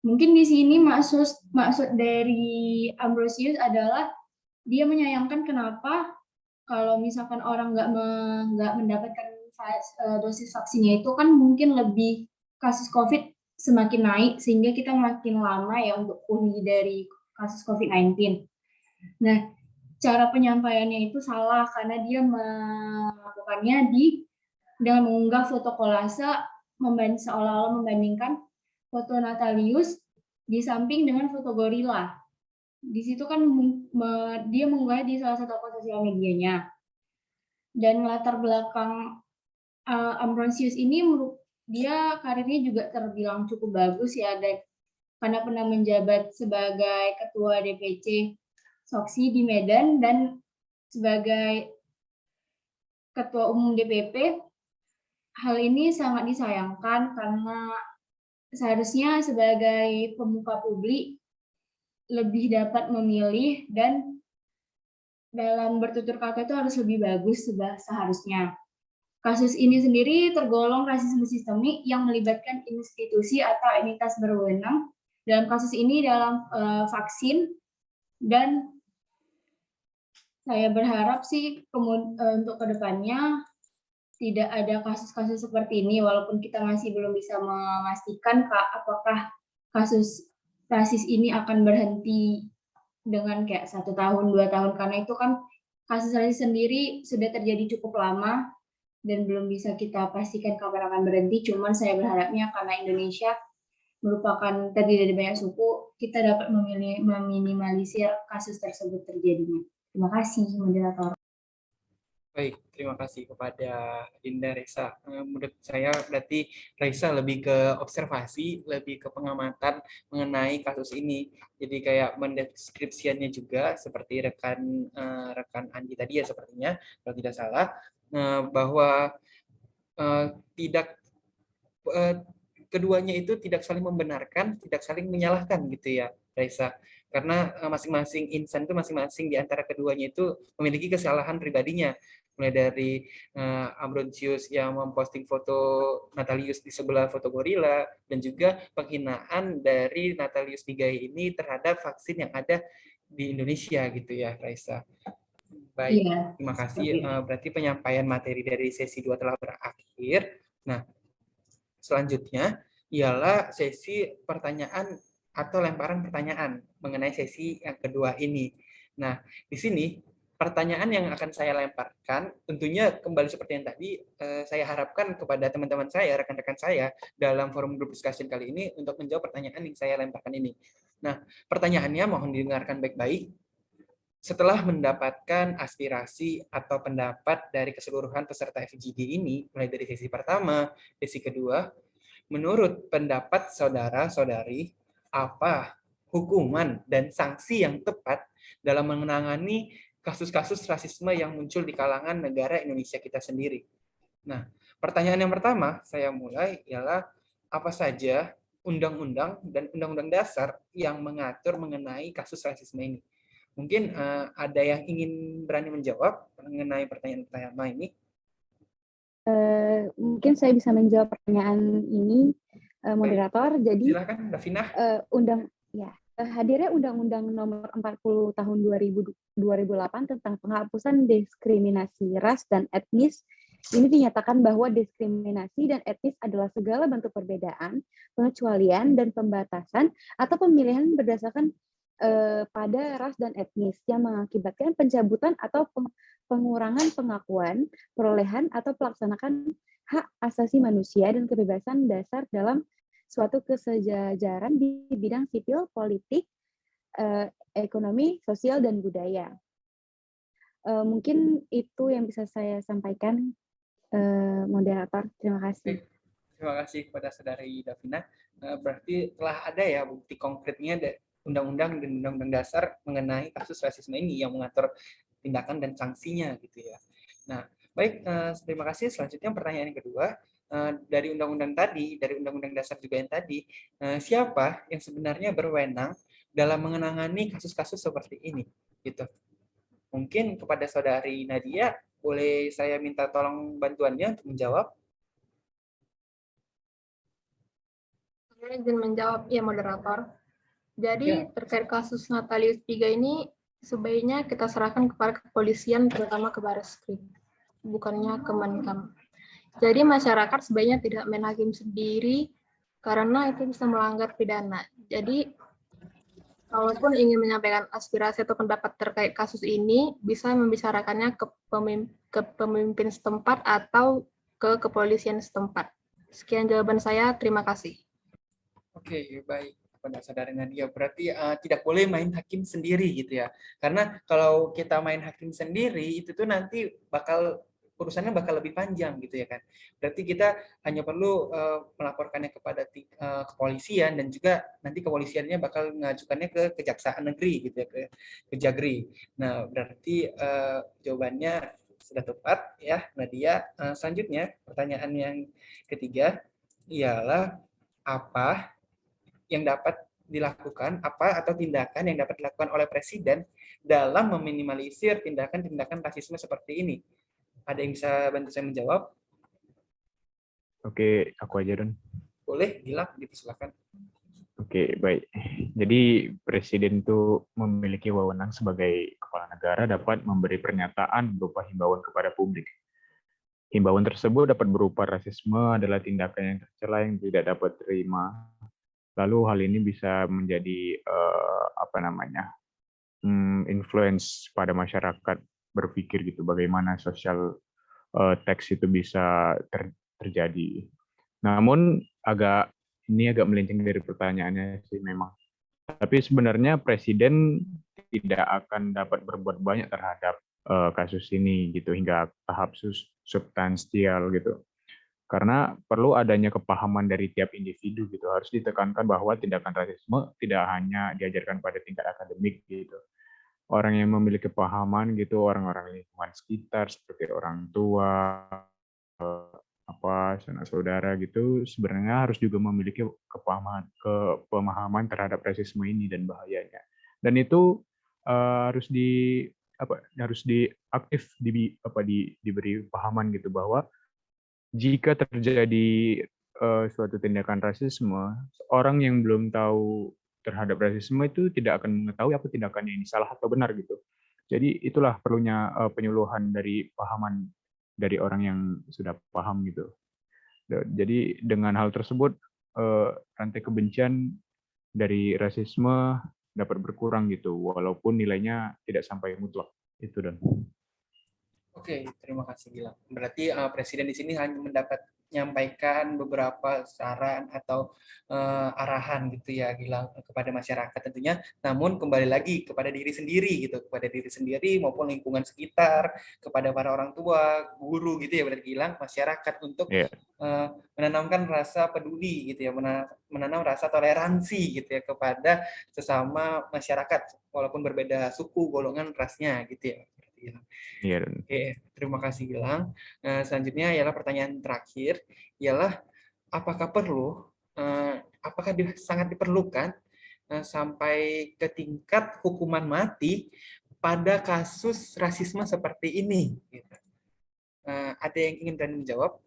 Mungkin di sini maksud dari Ambrosius adalah dia menyayangkan kenapa kalau misalkan orang nggak mendapatkan dosis vaksinnya itu kan mungkin lebih kasus COVID semakin naik sehingga kita makin lama ya untuk pulih dari kasus COVID-19. Nah, cara penyampaiannya itu salah karena dia melakukannya dengan mengunggah foto kolase seolah-olah membandingkan foto Natalius di samping dengan foto gorila. Di situ kan dia mengunggah di salah satu akun sosial medianya. Dan latar belakang Ambrosius ini dia karirnya juga terbilang cukup bagus ya, karena pernah menjabat sebagai ketua DPC Soksi di Medan dan sebagai ketua umum DPP. Hal ini sangat disayangkan karena seharusnya sebagai pemuka publik lebih dapat memilih dan dalam bertutur kata itu harus lebih bagus seharusnya. Kasus ini sendiri tergolong rasisme sistemik yang melibatkan institusi atau entitas berwenang. Dalam kasus ini dalam vaksin, dan saya berharap sih untuk kedepannya tidak ada kasus-kasus seperti ini, walaupun kita masih belum bisa memastikan apakah kasus rasis ini akan berhenti dengan kayak 1 tahun, 2 tahun, karena itu kan kasus rasis sendiri sudah terjadi cukup lama dan belum bisa kita pastikan kapan akan berhenti. Cuman saya berharapnya karena Indonesia merupakan terdiri dari banyak suku, kita dapat meminimalisir kasus tersebut terjadinya. Terima kasih, moderator. Baik, terima kasih kepada Dinda Reza. Menurut saya berarti Reza lebih ke observasi, lebih ke pengamatan mengenai kasus ini. Jadi kayak mendeskripsiannya juga seperti rekan Andi tadi ya sepertinya, kalau tidak salah, bahwa keduanya itu tidak saling membenarkan, tidak saling menyalahkan gitu ya, Reza. Karena masing-masing insan itu masing-masing di antara keduanya itu memiliki kesalahan pribadinya. Mulai dari Ambrosius yang memposting foto Natalius di sebelah foto gorila, dan juga penghinaan dari Natalius Pigai ini terhadap vaksin yang ada di Indonesia gitu ya, Raisa. Baik, iya, terima kasih. Berarti penyampaian materi dari sesi 2 telah berakhir. Nah, selanjutnya ialah sesi pertanyaan atau lemparan pertanyaan mengenai sesi yang kedua ini. Nah, di sini pertanyaan yang akan saya lemparkan tentunya kembali seperti yang tadi saya harapkan kepada teman-teman saya, rekan-rekan saya dalam forum group discussion kali ini untuk menjawab pertanyaan yang saya lemparkan ini. Nah, pertanyaannya mohon didengarkan baik-baik. Setelah mendapatkan aspirasi atau pendapat dari keseluruhan peserta FGD ini, mulai dari sesi pertama, sesi kedua, menurut pendapat saudara-saudari, apa hukuman dan sanksi yang tepat dalam menangani kasus-kasus rasisme yang muncul di kalangan negara Indonesia kita sendiri? Nah, pertanyaan yang pertama saya mulai ialah apa saja undang-undang dan undang-undang dasar yang mengatur mengenai kasus rasisme ini? Mungkin ada yang ingin berani menjawab mengenai pertanyaan ini? Mungkin saya bisa menjawab pertanyaan ini, moderator. Baik. Jadi, silakan, Davina. Hadirnya Undang-Undang Nomor 40 Tahun 2008 tentang penghapusan diskriminasi ras dan etnis ini dinyatakan bahwa diskriminasi dan etnis adalah segala bentuk perbedaan, pengecualian, dan pembatasan atau pemilihan berdasarkan pada ras dan etnis yang mengakibatkan pencabutan atau pengurangan pengakuan, perolehan, atau pelaksanaan hak asasi manusia dan kebebasan dasar dalam suatu kesejajaran di bidang sipil, politik, ekonomi, sosial, dan budaya. Mungkin itu yang bisa saya sampaikan, moderator. Terima kasih. Terima kasih kepada Saudari Davina. Berarti telah ada ya bukti konkretnya undang-undang dan undang-undang dasar mengenai kasus rasisme ini yang mengatur tindakan dan sanksinya gitu ya. Nah, baik, terima kasih. Selanjutnya pertanyaan yang kedua, dari undang-undang tadi, dari undang-undang dasar juga yang tadi, siapa yang sebenarnya berwenang dalam menangani kasus-kasus seperti ini gitu. Mungkin kepada saudari Nadia, boleh saya minta tolong bantuannya untuk menjawab? Saya izin menjawab ya moderator. Jadi Ya. terkait kasus Natalius Piga ini sebaiknya kita serahkan kepada kepolisian, terutama ke Barreskrim, bukannya ke Menkam. Jadi masyarakat sebaiknya tidak main hakim sendiri karena itu bisa melanggar pidana. Jadi kalaupun ingin menyampaikan aspirasi atau pendapat terkait kasus ini, bisa membicarakannya ke pemimpin setempat atau ke kepolisian setempat. Sekian jawaban saya, terima kasih. Oke, baik. Pada saudara Nadia, berarti tidak boleh main hakim sendiri gitu ya. Karena kalau kita main hakim sendiri, itu tuh nanti urusannya bakal lebih panjang gitu ya kan. Berarti kita hanya perlu melaporkannya kepada kepolisian, dan juga nanti kepolisiannya bakal mengajukannya ke Kejaksaan Negeri gitu ya, ke Kejagri. Nah, berarti jawabannya sudah tepat ya Nadia. Selanjutnya, pertanyaan yang ketiga ialah apa yang dapat dilakukan, apa atau tindakan yang dapat dilakukan oleh Presiden dalam meminimalisir tindakan-tindakan rasisme seperti ini? Ada yang bisa bantu saya menjawab? Oke, aku aja, Don. Boleh, Gilang, silakan. Oke, baik. Jadi Presiden itu memiliki wewenang sebagai kepala negara dapat memberi pernyataan berupa himbauan kepada publik. Himbauan tersebut dapat berupa rasisme adalah tindakan yang tercela yang tidak dapat diterima. Lalu hal ini bisa menjadi influence pada masyarakat berpikir gitu, bagaimana social tax itu bisa terjadi. Namun ini agak melenceng dari pertanyaannya sih memang. Tapi sebenarnya Presiden tidak akan dapat berbuat banyak terhadap kasus ini gitu hingga tahap substansial gitu. Karena perlu adanya kepahaman dari tiap individu gitu. Harus ditekankan bahwa tindakan rasisme tidak hanya diajarkan pada tingkat akademik gitu. Orang yang memiliki kepahaman gitu, orang-orang lingkungan sekitar seperti orang tua, sanak saudara gitu, sebenarnya harus juga memiliki kepemahaman terhadap rasisme ini dan bahayanya. Dan itu diberi pahaman gitu bahwa jika terjadi suatu tindakan rasisme, orang yang belum tahu terhadap rasisme itu tidak akan mengetahui apa tindakannya ini salah atau benar gitu. Jadi itulah perlunya penyuluhan dari pahaman dari orang yang sudah paham gitu. Jadi dengan hal tersebut rantai kebencian dari rasisme dapat berkurang gitu, walaupun nilainya tidak sampai mutlak. Itu dan. Oke, terima kasih Gilang. Berarti Presiden di sini hanya menyampaikan beberapa saran atau arahan gitu ya Gilang kepada masyarakat tentunya. Namun kembali lagi kepada diri sendiri gitu, kepada diri sendiri maupun lingkungan sekitar, kepada para orang tua, guru gitu ya berarti Gilang, masyarakat untuk menanamkan rasa peduli gitu ya, menanam rasa toleransi gitu ya kepada sesama masyarakat walaupun berbeda suku, golongan, rasnya gitu ya. Iya. Oke, terima kasih Gilang. Selanjutnya ialah pertanyaan terakhir, ialah apakah sangat diperlukan sampai ke tingkat hukuman mati pada kasus rasisme seperti ini? Ada yang ingin Rani menjawab?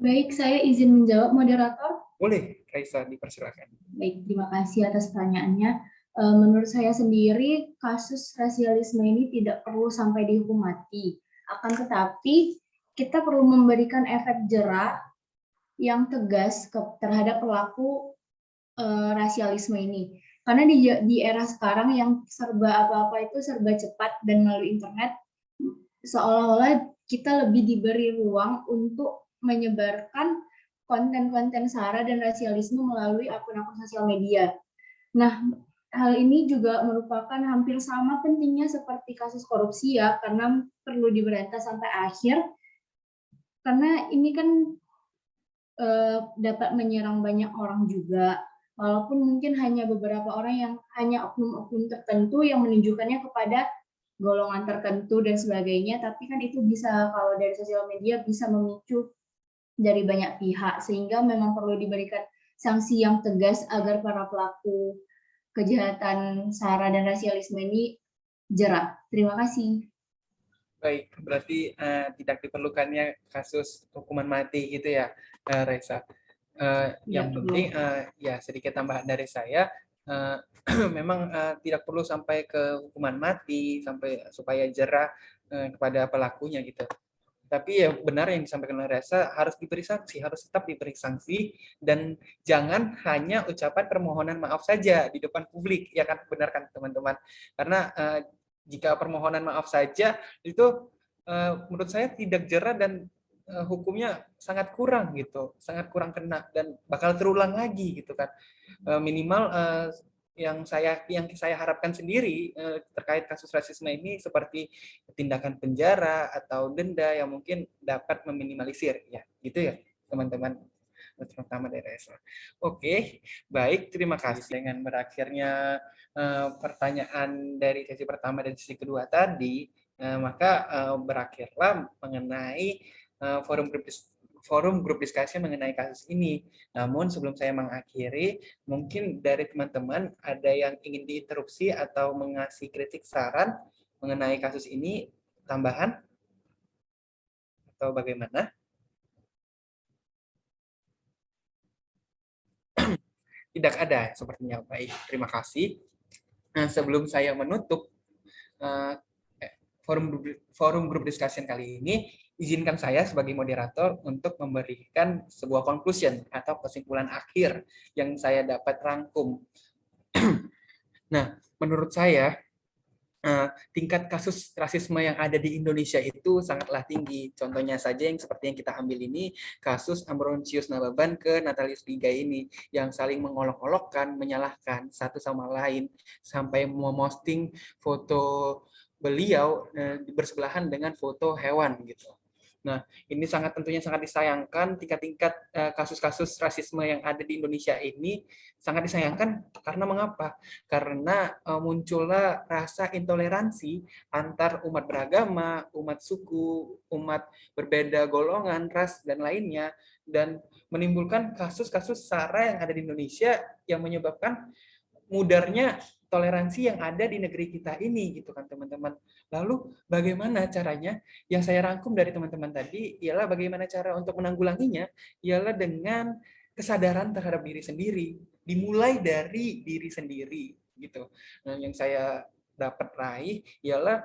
Baik, saya izin menjawab moderator. Boleh, Raisa, dipersilakan. Baik, terima kasih atas pertanyaannya. Menurut saya sendiri, kasus rasialisme ini tidak perlu sampai dihukum mati. Akan tetapi, kita perlu memberikan efek jera yang tegas terhadap pelaku rasialisme ini. Karena di era sekarang yang serba apa-apa itu serba cepat dan melalui internet, seolah-olah kita lebih diberi ruang untuk menyebarkan konten-konten sara dan rasialisme melalui akun-akun sosial media. Nah, hal ini juga merupakan hampir sama pentingnya seperti kasus korupsi ya, karena perlu diberantas sampai akhir. Karena ini kan dapat menyerang banyak orang juga, walaupun mungkin hanya beberapa orang yang hanya oknum-oknum tertentu yang menunjukkannya kepada golongan tertentu dan sebagainya, tapi kan itu bisa kalau dari sosial media bisa memicu dari banyak pihak, sehingga memang perlu diberikan sanksi yang tegas agar para pelaku kejahatan SARA dan rasialisme ini jerak. Terima kasih. Baik, berarti tidak diperlukannya kasus hukuman mati gitu ya, Reza. Yang penting ya sedikit tambahan dari saya, memang tidak perlu sampai ke hukuman mati sampai supaya jerah kepada pelakunya gitu. Tapi ya benar yang disampaikan oleh Reza, harus diberi sanksi, harus tetap diberi sanksi, dan jangan hanya ucapan permohonan maaf saja di depan publik, ya kan, benar kan teman-teman? Karena jika permohonan maaf saja itu menurut saya tidak jera dan hukumnya sangat kurang gitu, sangat kurang kena dan bakal terulang lagi gitu kan. Minimal yang saya harapkan sendiri terkait kasus rasisme ini seperti tindakan penjara atau denda yang mungkin dapat meminimalisir ya, gitu ya teman-teman, terutama dari Reza. Oke, baik, terima kasih. Dengan berakhirnya pertanyaan dari sesi pertama dan sesi kedua tadi, maka berakhirlah mengenai forum grup diskusi mengenai kasus ini. Namun sebelum saya mengakhiri, mungkin dari teman-teman ada yang ingin diinterupsi atau mengasih kritik saran mengenai kasus ini, tambahan atau bagaimana? Tidak ada sepertinya. Baik, terima kasih. Nah, sebelum saya menutup forum grup discussion kali ini, izinkan saya sebagai moderator untuk memberikan sebuah conclusion atau kesimpulan akhir yang saya dapat rangkum. Nah, menurut saya tingkat kasus rasisme yang ada di Indonesia itu sangatlah tinggi. Contohnya saja yang seperti yang kita ambil ini, kasus Ambrosius Nababan ke Natalius Pigai ini, yang saling mengolok-olokkan, menyalahkan satu sama lain, sampai memosting foto beliau bersebelahan dengan foto hewan gitu. Nah, ini tentunya sangat disayangkan. Tingkat-tingkat kasus-kasus rasisme yang ada di Indonesia ini sangat disayangkan. Karena mengapa? Karena muncullah rasa intoleransi antar umat beragama, umat suku, umat berbeda golongan, ras, dan lainnya, dan menimbulkan kasus-kasus SARA yang ada di Indonesia yang menyebabkan mudarnya toleransi yang ada di negeri kita ini, gitu kan teman-teman. Lalu bagaimana caranya? Yang saya rangkum dari teman-teman tadi ialah bagaimana cara untuk menanggulanginya, ialah dengan kesadaran terhadap diri sendiri, dimulai dari diri sendiri, gitu. Nah, yang saya dapat raih ialah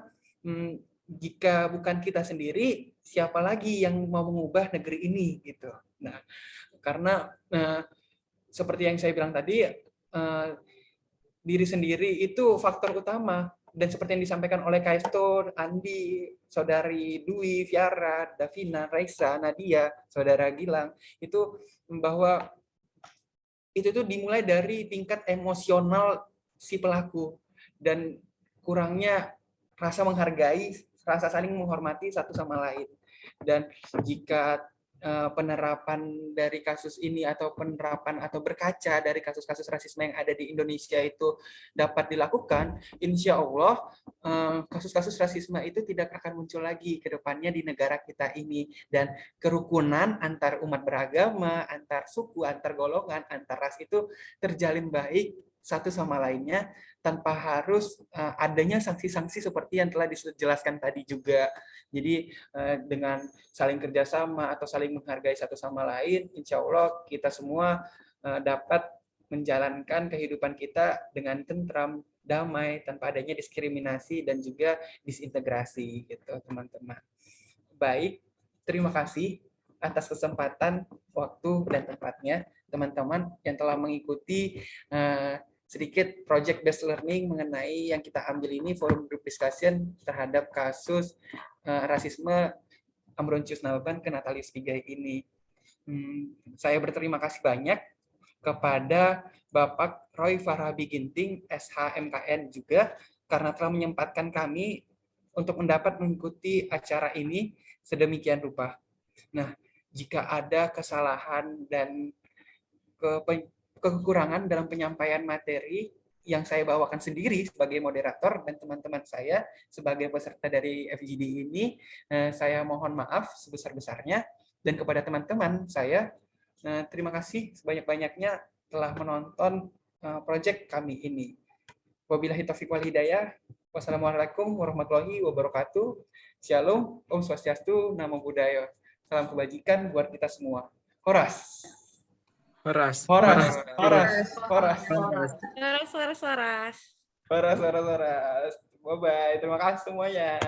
jika bukan kita sendiri, siapa lagi yang mau mengubah negeri ini, gitu. Nah, karena seperti yang saya bilang tadi, diri sendiri itu faktor utama, dan seperti yang disampaikan oleh Kaisto, Andi, saudari Dwi, Viara, Davina, Raisa, Nadia, saudara Gilang, itu bahwa itu tuh dimulai dari tingkat emosional si pelaku dan kurangnya rasa menghargai, rasa saling menghormati satu sama lain. Dan jika penerapan dari kasus ini atau penerapan atau berkaca dari kasus-kasus rasisme yang ada di Indonesia itu dapat dilakukan, insya Allah kasus-kasus rasisme itu tidak akan muncul lagi ke depannya di negara kita ini, dan kerukunan antar umat beragama, antar suku, antar golongan, antar ras itu terjalin baik satu sama lainnya tanpa harus adanya sanksi-sanksi seperti yang telah dijelaskan tadi juga. Jadi dengan saling kerjasama atau saling menghargai satu sama lain, insya Allah kita semua dapat menjalankan kehidupan kita dengan tentram, damai, tanpa adanya diskriminasi dan juga disintegrasi, gitu teman-teman. Baik, terima kasih atas kesempatan, waktu, dan tempatnya teman-teman yang telah mengikuti sedikit project based learning mengenai yang kita ambil ini, forum group discussion terhadap kasus rasisme Ambrosius Nababan ke Natalius Pigai ini. Saya berterima kasih banyak kepada Bapak Roy Farabi Ginting, SHMKN juga, karena telah menyempatkan kami untuk mendapat mengikuti acara ini sedemikian rupa. Nah, jika ada kesalahan dan kekurangan dalam penyampaian materi, yang saya bawakan sendiri sebagai moderator dan teman-teman saya sebagai peserta dari FGD ini, saya mohon maaf sebesar-besarnya. Dan kepada teman-teman saya, terima kasih sebanyak-banyaknya telah menonton proyek kami ini. Wabillahi taufiq wal hidayah. Wassalamualaikum warahmatullahi wabarakatuh. Shalom, Om Swastiastu, Namo Buddhaya. Salam kebajikan buat kita semua. Horas. Horas. Horas. Horas. Horas. Suara-suara. Horas. Bye-bye. Terima kasih semuanya.